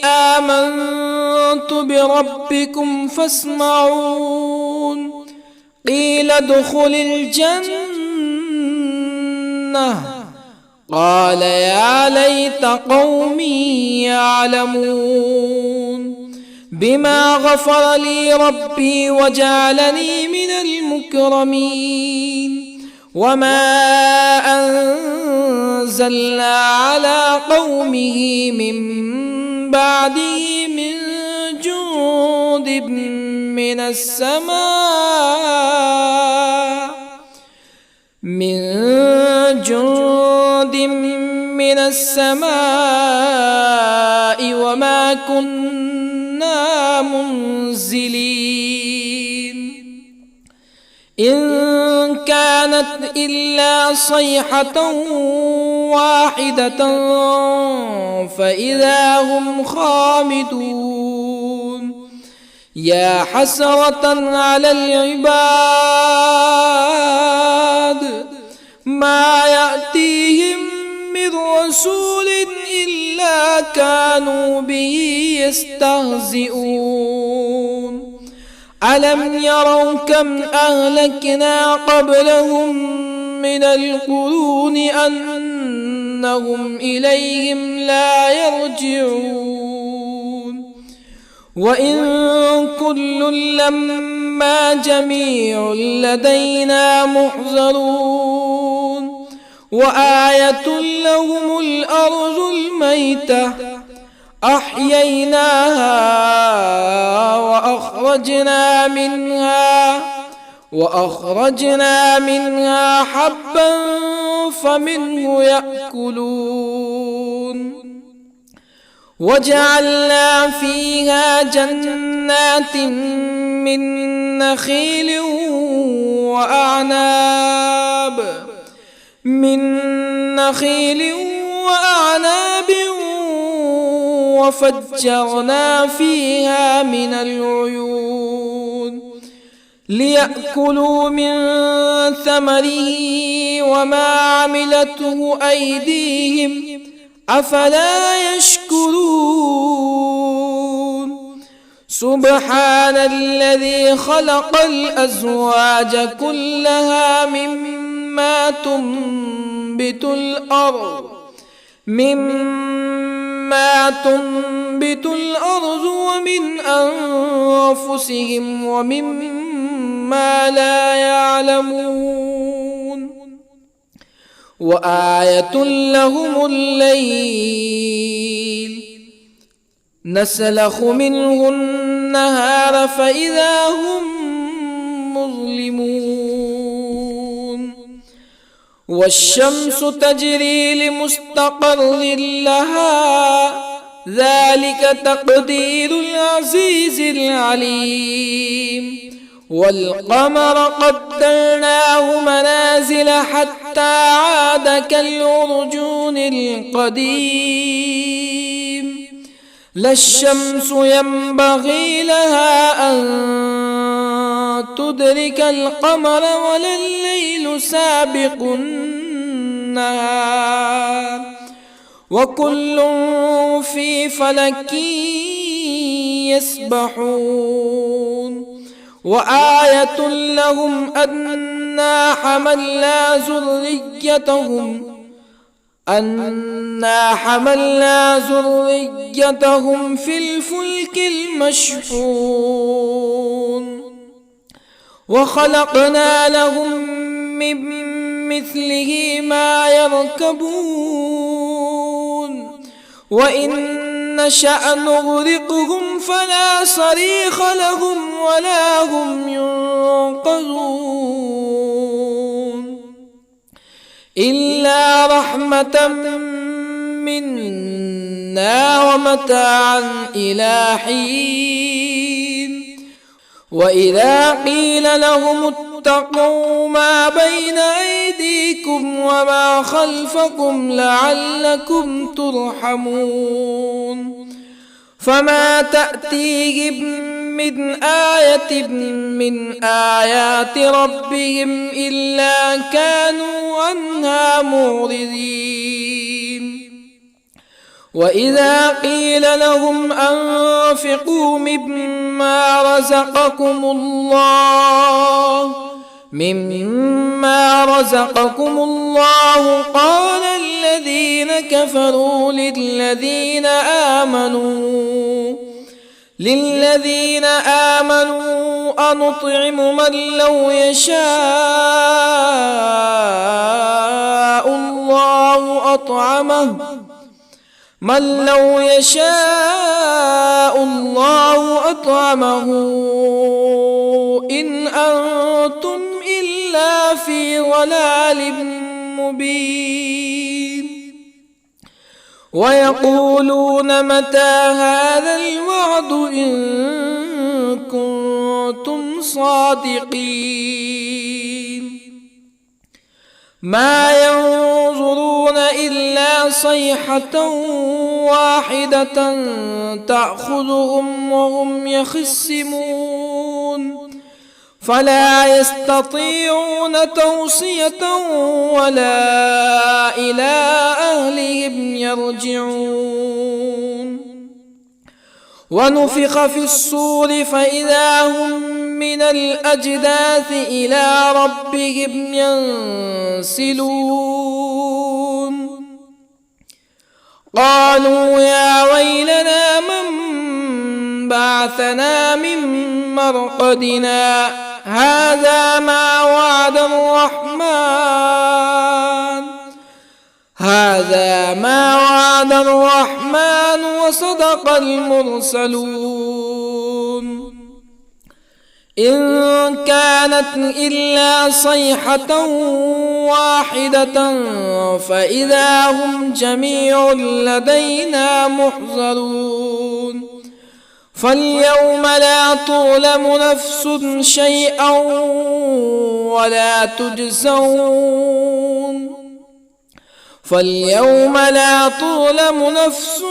آمنت بربكم فاسمعون قيل ادخل الجنة قال يا ليت قومي يعلمون بما غفر لي ربي وجعلني من المكرمين وما أنزلنا على قومه من بعده من جند من السماء وما كنا منزلين إن كانت إلا صيحة واحدة فإذا هم خامدون يا حسرة على العباد ما يأتيهم من رسول إلا كانوا به يستهزئون ألم يروا كم أهلكنا قبلهم من القرون أنهم إليهم لا يرجعون وإن كل لما جميع لدينا محضرون وآية لهم الأرض الميتة أحييناها وأخرجنا منها حبا فمنه يأكلون وجعلنا فيها جنات من نخيل وأعناب وفجرنا فيها من العيون ليأكلوا من ثمره وما عملته أيديهم أفلا يشكرون سبحان الذي خلق الأزواج كلها مما تنبت الأرض ومن أنفسهم ومما لا يعلمون وآية لهم الليل نسلخ منه النهار فإذا هم مظلمون والشمس تجري لمستقر لها ذلك تقدير العزيز العليم والقمر قدرناه منازل حتى عاد كالعرجون القديم لا الشمس ينبغي لها أن تدرك القمر ولا الليل سابق النهار وكل في فلك يسبحون وآية لهم أنا حملنا ذريتهم في الفلك المشحون وخلقنا لهم من مثله ما يركبون وإن نشأ نغرقهم فلا صريخ لهم ولا هم ينقذون إلا رحمة منا ومتاعا إلى حين وإذا قيل لهم اتقوا ما بين أيديكم وما خلفكم لعلكم ترحمون فما تأتيهم من آية من آيات ربهم إلا كانوا عنها معرضين وإذا قيل لهم أنفقوا مما رزقكم الله قال الذين كفروا للذين آمنوا أنطعم من لو يشاء الله أطعمه إن أنتم إلا في ضلال مبين ويقولون متى هذا الوعد إن كنتم صادقين ما ينظرون إلا صيحة واحدة تأخذهم وهم يخصمون فلا يستطيعون توصية ولا إلى أهلهم يرجعون ونفخ في الصور فإذا هم من الأجداث إلى ربهم ينسلون قالوا يا ويلنا من بعثنا من مرقدنا هذا ما وعد الرحمن وصدق المرسلون إن كانت إلا صيحة واحدة فإذا هم جميع لدينا محضرون فاليوم لا تظلم نفس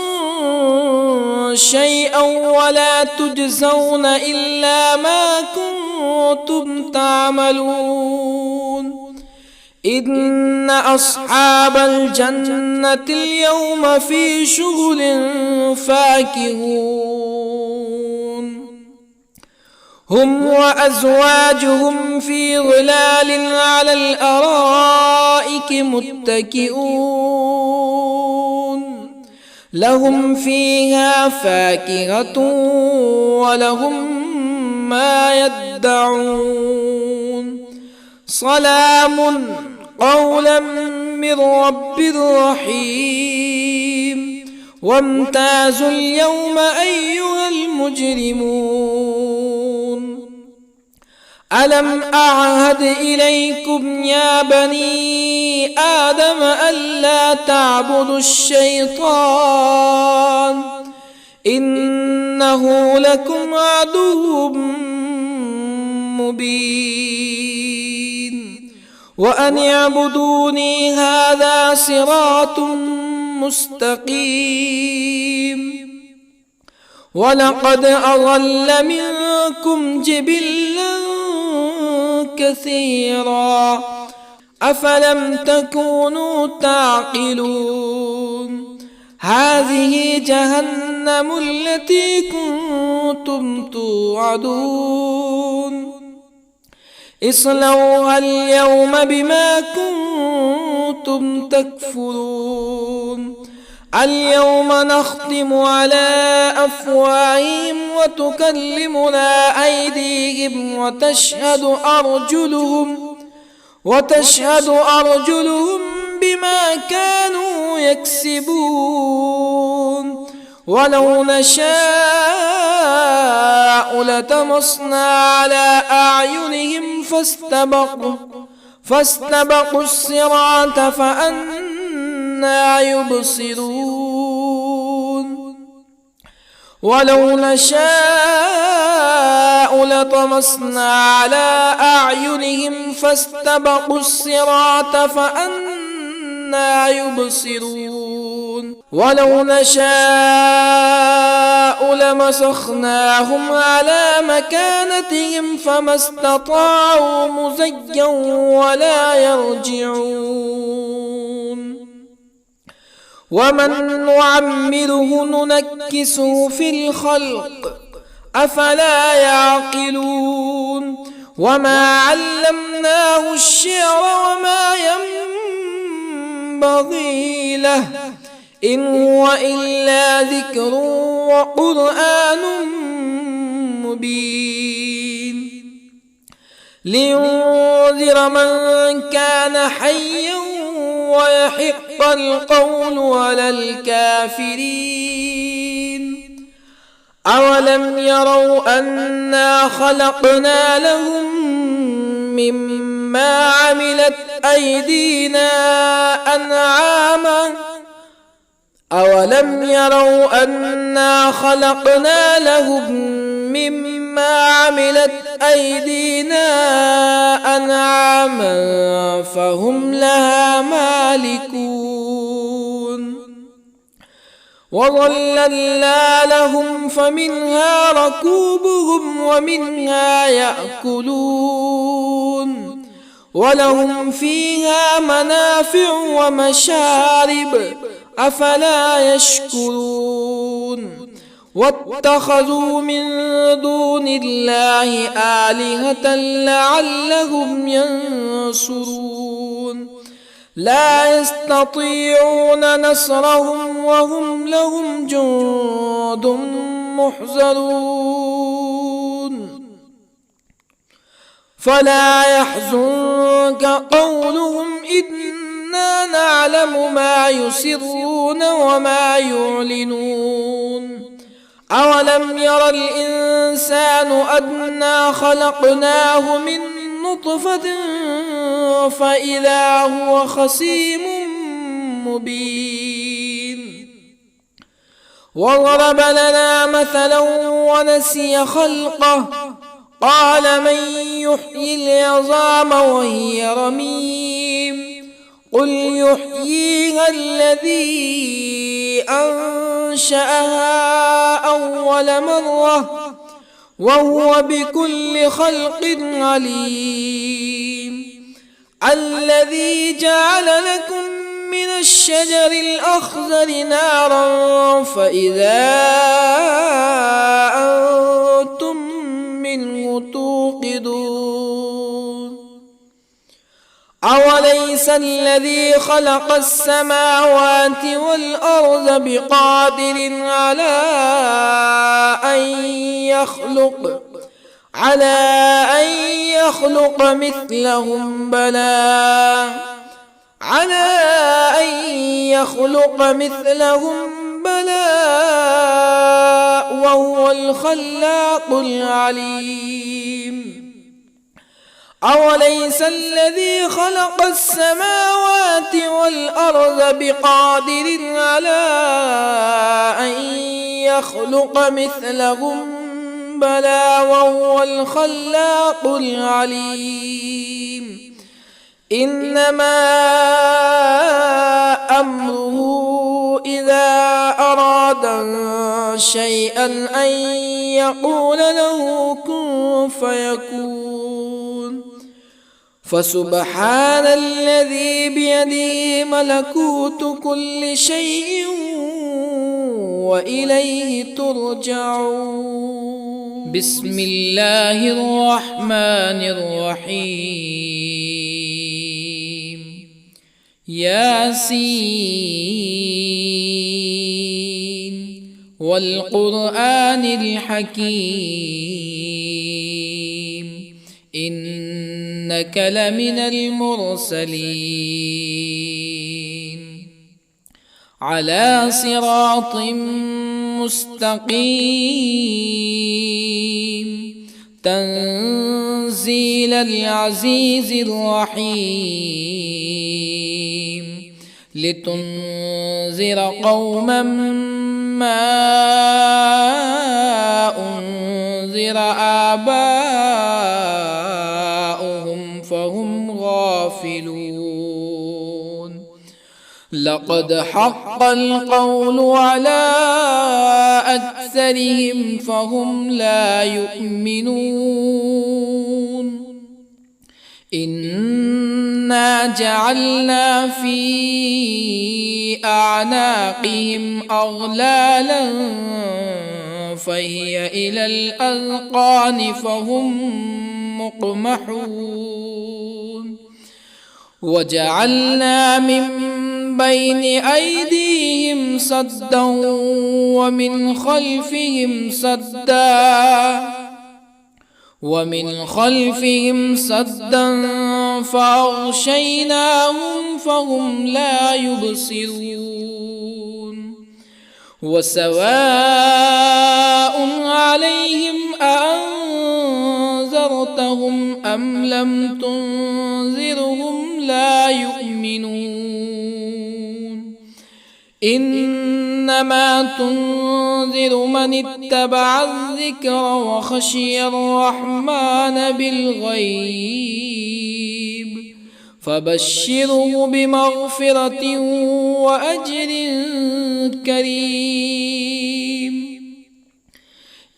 شيئا ولا تجزون إلا ما كنتم تعملون إن أصحاب الجنة اليوم في شغل فاكهون هم وأزواجهم في ظلال على الأرائك متكئون لهم فيها فاكهة ولهم ما يدعون سلام قولا من رب رحيم وامتازوا اليوم أيها المجرمون ألم أعهد إليكم يا بني آدم ألا تعبدوا الشيطان إنه لكم عدو مبين وأن اعبدوني هذا صراط مستقيم ولقد أضل منكم جبلا كثيرا أفلم تكونوا تعقلون هذه جهنم التي كنتم توعدون اصلوها اليوم بما كنتم تكفرون اليوم نختم على أفواههم وتكلمنا أيديهم وتشهد أرجلهم بما كانوا يكسبون ولو نشاء لطمسنا على أعينهم فاستبقوا الصراط فأنى يبصرون ولو نشاء لطمسنا على أعينهم فاستبقوا الصراط فأنى يبصرون ولو نشاء لمسخناهم على مكانتهم فما استطاعوا مزيا ولا يرجعون ومن نعمره ننكسه في الخلق أفلا يعقلون وما علمناه الشعر وما ينبغي له إن هو إلا ذكر وقرآن مبين لينذر من كان حيا ويحق القول على الكافرين أولم يروا أنا خلقنا لهم مما عملت أيدينا أنعاما أولم يروا أنا خلقنا لهم مما عملت أيدينا أنعاما فهم لها مالكون وظللنا لهم فمنها ركوبهم ومنها يأكلون ولهم فيها منافع ومشارب أفلا يشكرون واتخذوا من دون الله آلهة لعلهم ينصرون لا يستطيعون نصرهم وهم لهم جند محضرون فلا يحزنك قولهم إنا نعلم ما يسرون وما يعلنون أولم ير الإنسان أنا خلقناه من نطفة فإذا هو خصيم مبين وضرب لنا مثلا ونسي خلقه قال من يحيي العظام وهي رميم قل يحييها الذي أنشأها أول مرة وهو بكل خلق عليم الذي جعل لكم من الشجر الأخضر نارا فإذا أنتم منه توقدون أوليس الذي خلق السماوات والأرض بقادر على أن يخلق مثلهم بلى وهو الخلاق العليم أوليس الذي خلق السماوات والأرض بقادر على أن يخلق مثلهم بلى وهو الخلاق العليم إنما أمره إذا أراد شيئا أن يقول له كن فيكون فسبحان الذي بيده ملكوت كل شيء وإليه ترجعون. بسم الله الرحمن الرحيم. ياسين والقرآن الحكيم إنك لمن المرسلين على صراط مستقيم تنزيل العزيز الرحيم لتنذر قوما ما أنذر آباؤهم فهم غافلون لقد حق القول على أكثرهم فهم لا يؤمنون إنا جعلنا في أعناقهم أغلالا فهي إلى الأذقان فهم مقمحون وجعلنا من بين أيديهم سدا ومن خلفهم سدا فأغشيناهم فهم لا يبصرون وسواء عليهم أأنذرتهم أم لم تنذرهم لا يؤمنون إنما تنذر من اتبع الذكر وخشي الرحمن بالغيب فبشره بمغفرة وأجر كريم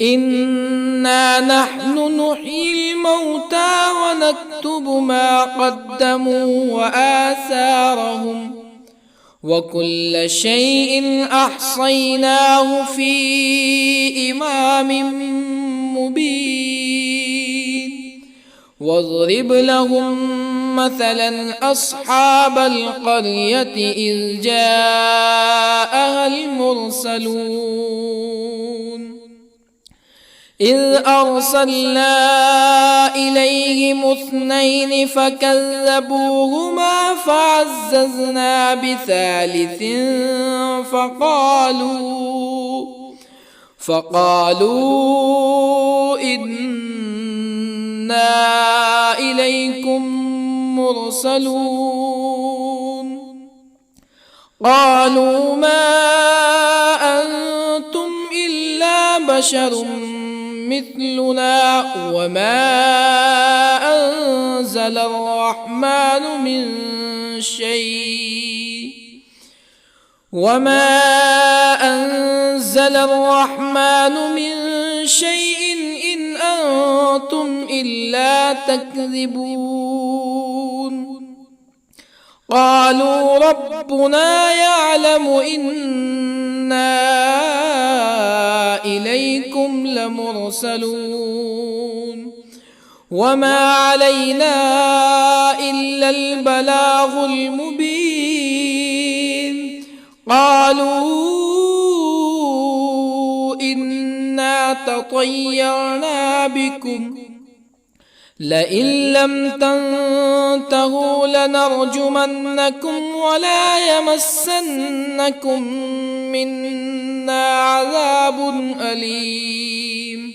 إنا نحن نحيي الموتى ونكتب ما قدموا وآثارهم وكل شيء أحصيناه في إمام مبين واضرب لهم مثلا أصحاب القرية إذ جاءها المرسلون إذ أرسلنا إليهم اثنين فكذبوهما فعززنا بثالث فقالوا إنا إليكم مرسلون قالوا ما أنتم إلا بشر مثلنا وما أنزل الرحمن من شيء إن أنتم إلا تكذبون قالوا ربنا يعلم إنا إليكم لمرسلون وما علينا إلا البلاغ المبين قالوا إنا تطيرنا بكم لئن لم تنتهوا لنرجمنكم ولا يمسنكم منا عذاب أليم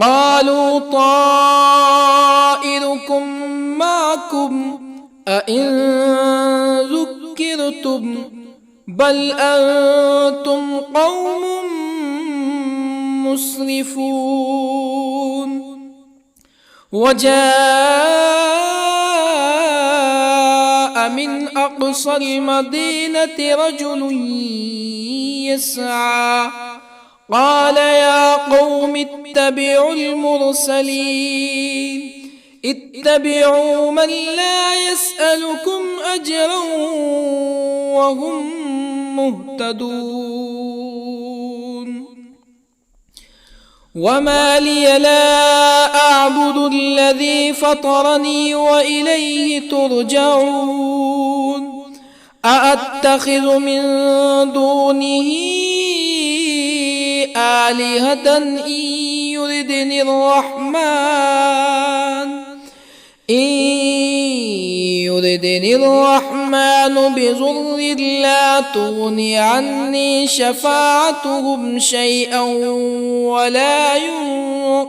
قالوا طائركم طائركم معكم أئن ذكرتم بل أنتم قوم مسرفون. وجاء من أقصى المدينة رجل يسعى قال يا قوم اتبعوا المرسلين اتبعوا من لا يسألكم أجرا وهم مهتدون. وما لي لا أعبد الذي فطرني وإليه ترجعون. أأتخذ من دونه آلهة إن يردني الرحمن بضر لا تغني عني شفاعتهم شيئا ولا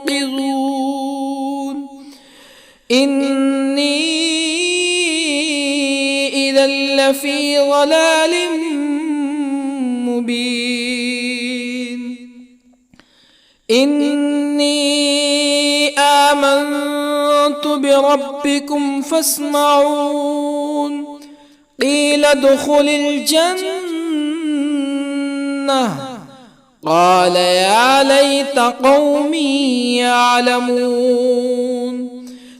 ينقذون. إني إذا لفي ضلال مبين. إني آمنت بربكم فاسمعون. قيل ادخل الجنة قال يا ليت قومي يعلمون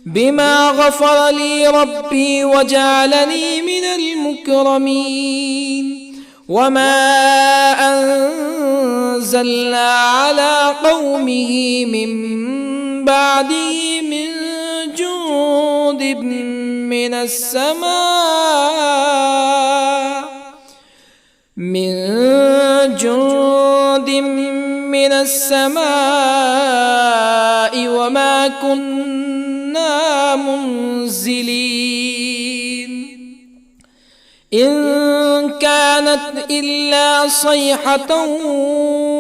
بما غفر لي ربي وجعلني من المكرمين. وما أنزلنا على قومه من بعده من جند من السماء وما كنا منزلين. إن كانت إلا صيحة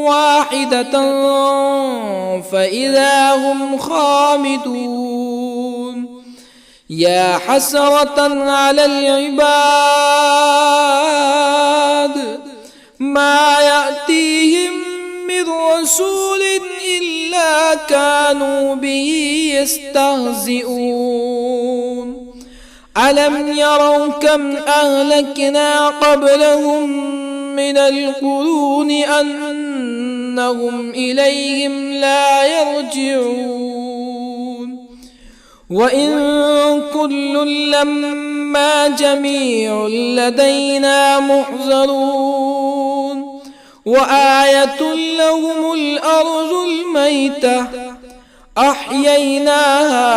واحدة فإذا هم خامدون. يا حسرة على العباد ما يأتيهم من رسول إلا كانوا به يستهزئون. ألم يروا كم أهلكنا قبلهم من القرون أنهم إليهم لا يرجعون. وإن كل لما جميع لدينا محضرون. وآية لهم الأرض الميتة أحييناها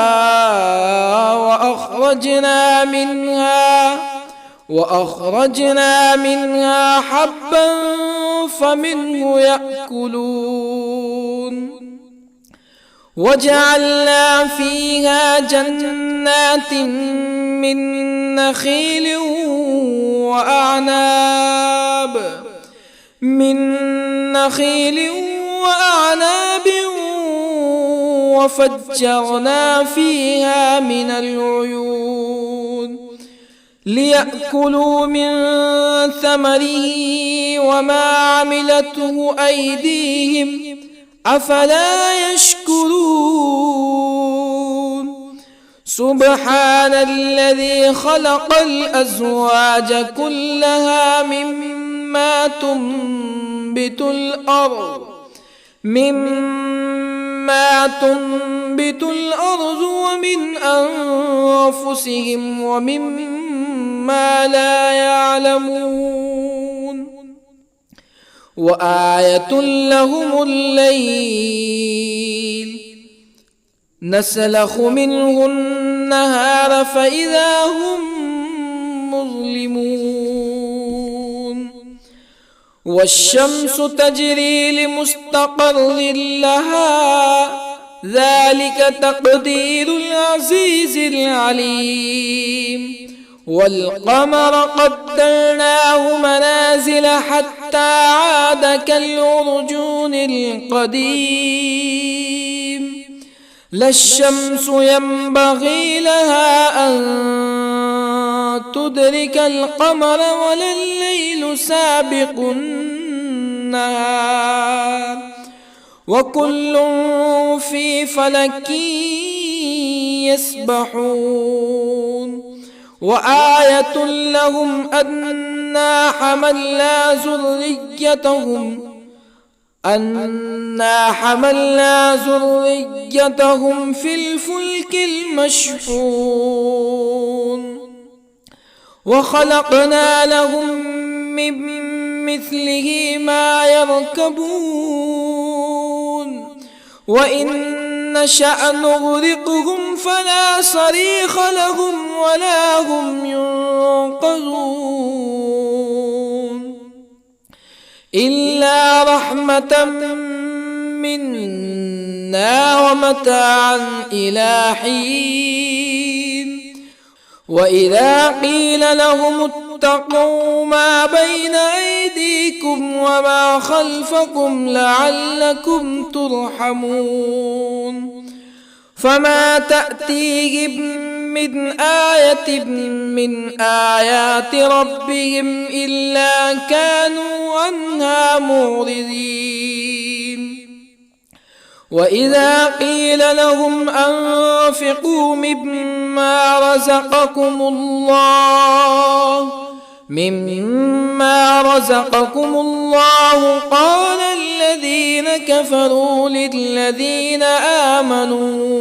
وأخرجنا منها حبا فمنه يأكلون. وجعلنا فيها جنات من نخيل وأعناب وفجرنا فيها من العيون ليأكلوا من ثمره وما عملته أيديهم أفلا يشكرون. سبحان الذي خلق الأزواج كلها مما تنبت الأرض ومن أنفسهم ومما لا يعلمون. وآية لهم الليل نسلخ منه النهار فإذا هم مظلمون. والشمس تجري لمستقر لها ذلك تقدير العزيز العليم. والقمر قدرناه منازل حتى عاد كالعرجون القديم. لا الشمس ينبغي لها أن تدرك القمر ولا الليل سابق النهار وكل في فلك يسبحون وآية لهم أنا حملنا ذريتهم في الفلك المشحون وخلقنا لهم من مثله ما يركبون وإن نشأ نغرقهم فلا صريخ لهم ولا هم ينقذون إلا رحمة منا ومتاعا إلى حين وإذا قيل لهم اتقوا ما بين أيديكم وما خلفكم لعلكم ترحمون فما تأتيهم من آية من آيات ربهم إلا كانوا عنها معرضين وإذا قيل لهم أنفقوا مما رزقكم الله قال الذين كفروا للذين آمنوا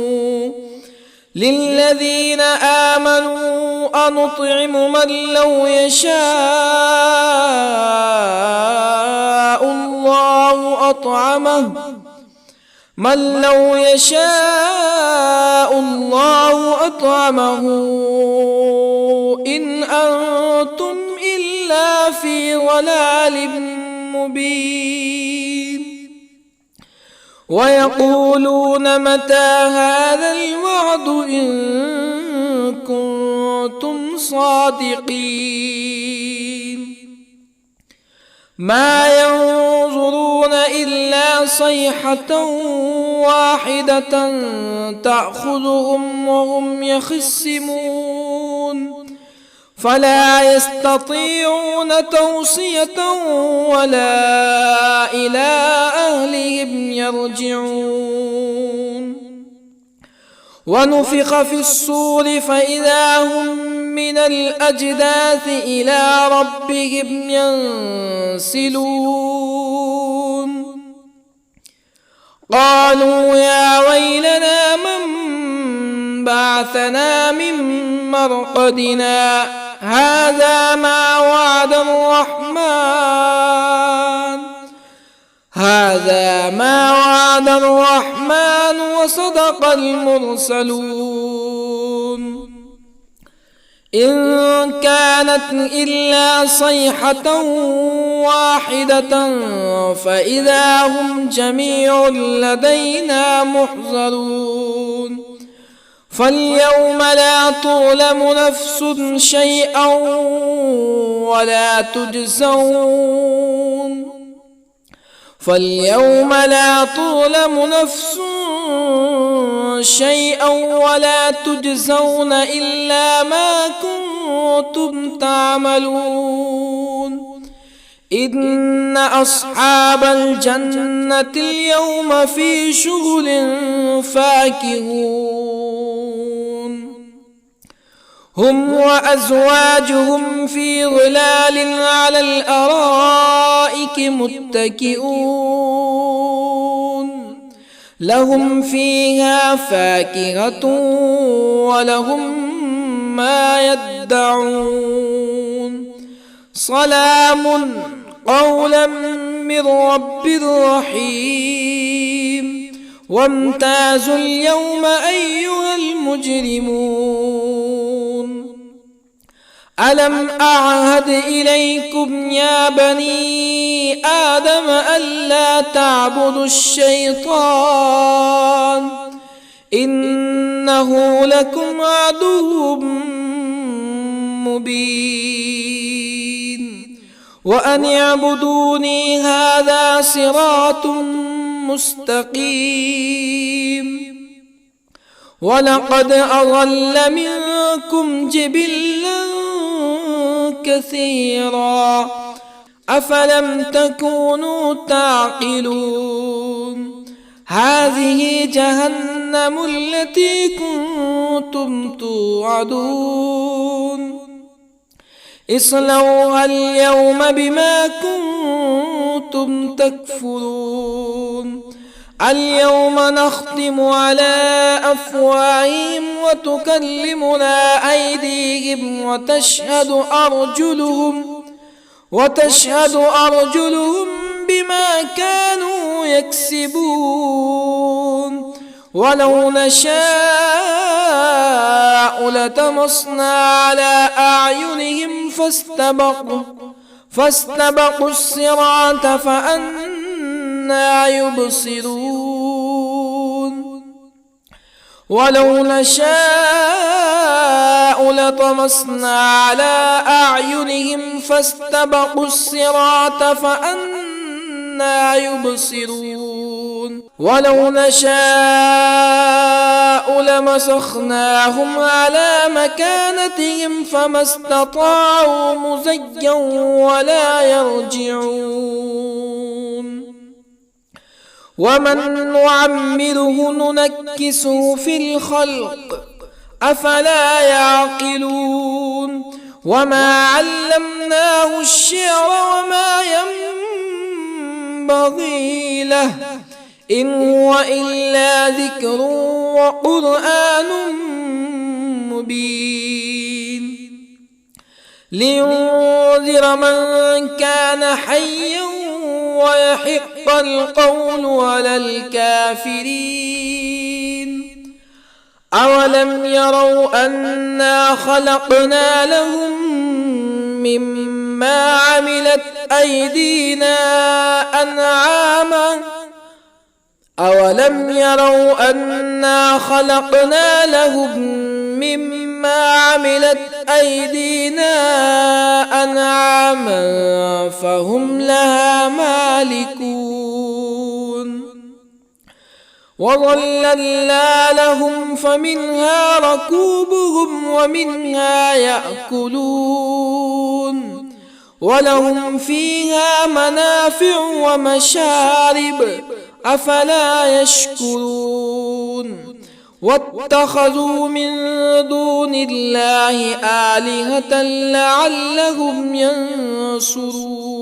أنطعم من لو يشاء الله أطعمه إن أنتم إلا في ضلال مبين ويقولون متى هذا الوعد إن كنتم صادقين ما ينظرون إلا صيحة واحدة تأخذهم وهم يخصمون فلا يستطيعون توصية ولا إلى أهلهم يرجعون ونفخ في الصور فإذا هم من الأجداث إلى ربهم ينسلون قالوا يا ويلنا من بعثنا من مرقدنا هذا ما وعد الرحمن وصدق المرسلون إن كانت إلا صيحة واحدة فإذا هم جميع لدينا محضرون فاليوم لا تظلم نفس شيئا ولا تجزون إلا ما كنتم تعملون إن أصحاب الجنة اليوم في شغل فاكهون هم وأزواجهم في ظلال على الأرائك متكئون لهم فيها فاكهة ولهم ما يدعون سلام قولا من رب رحيم وامتازوا اليوم أيها المجرمون ألم أعهد إليكم يا بني آدم ألا تعبدوا الشيطان إنه لكم عدو مبين وأن اعبدوني هذا صراط مستقيم ولقد أضل منكم جبلا كثيرا أفلم تكونوا تعقلون هذه جهنم التي كنتم توعدون اصلوها اليوم بما كنتم تكفرون اليوم نختم على أفواههم وتكلمنا أيديهم وتشهد أرجلهم بما كانوا يكسبون ولو نشاء لطمسنا على أعينهم فاستبقوا الصراط فأنى يبصرون ولو نشاء لطمسنا على أعينهم فاستبقوا الصراط فأنى يبصرون ولو نشاء لمسخناهم على مكانتهم فما استطاعوا مزيا ولا يرجعون ومن نعمره ننكسه في الخلق أفلا يعقلون وما علمناه الشعر وما ينبغي له إن هو إلا ذكر وقرآن مبين لينذر من كان حيا ويحق القول على الكافرين أولم يروا أنا خلقنا لهم مما عملت أيدينا أنعاما أولم يروا أنا خلقنا لهم مما عملت أيدينا أنعاما فهم لها مالكون وظللنا لهم فمنها ركوبهم ومنها يأكلون ولهم فيها منافع ومشارب أفلا يشكرون واتخذوا من دون الله آلهة لعلهم ينصرون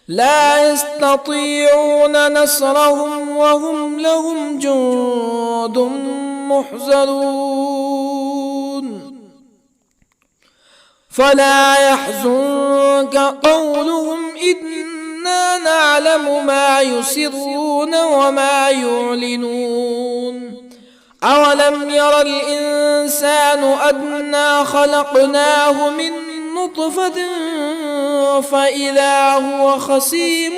لا يستطيعون نصرهم وهم لهم جند محضرون فلا يحزنك قولهم إنا نعلم ما يسرون وما يعلنون أولم ير الإنسان أنا خلقناه من نطفة فإذا هو خصيم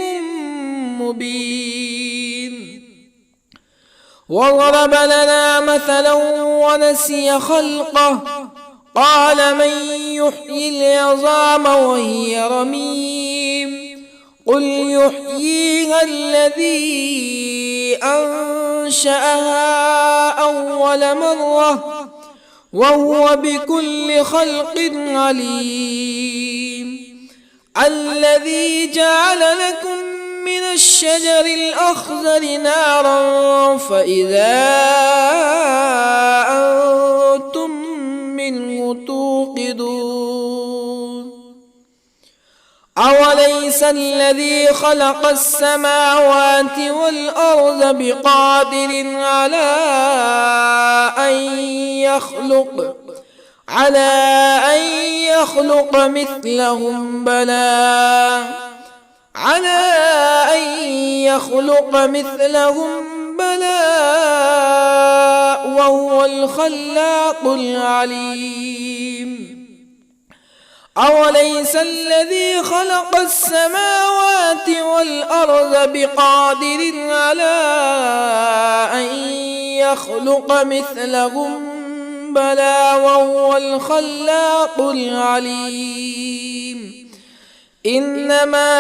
مبين وضرب لنا مثلا ونسي خلقه قال من يحيي العظام وهي رميم قل يحييها الذي أنشأها أول مرة وهو بكل خلق عليم الذي جعل لكم من الشجر الأخضر نارا فإذا أنتم منه توقدون أوليس الذي خلق السماوات والأرض بقادر على أن يخلق مثلهم بلى وهو الخلاق العليم أوليس الذي خلق السماوات والأرض بقادر على أن يخلق مثلهم بلى وهو الخلاق العليم إنما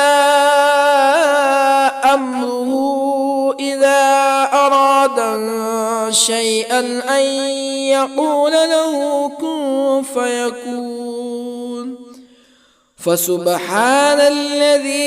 أمره إذا أراد شيئا أن يقول له كن فيكون. فسبحان الذي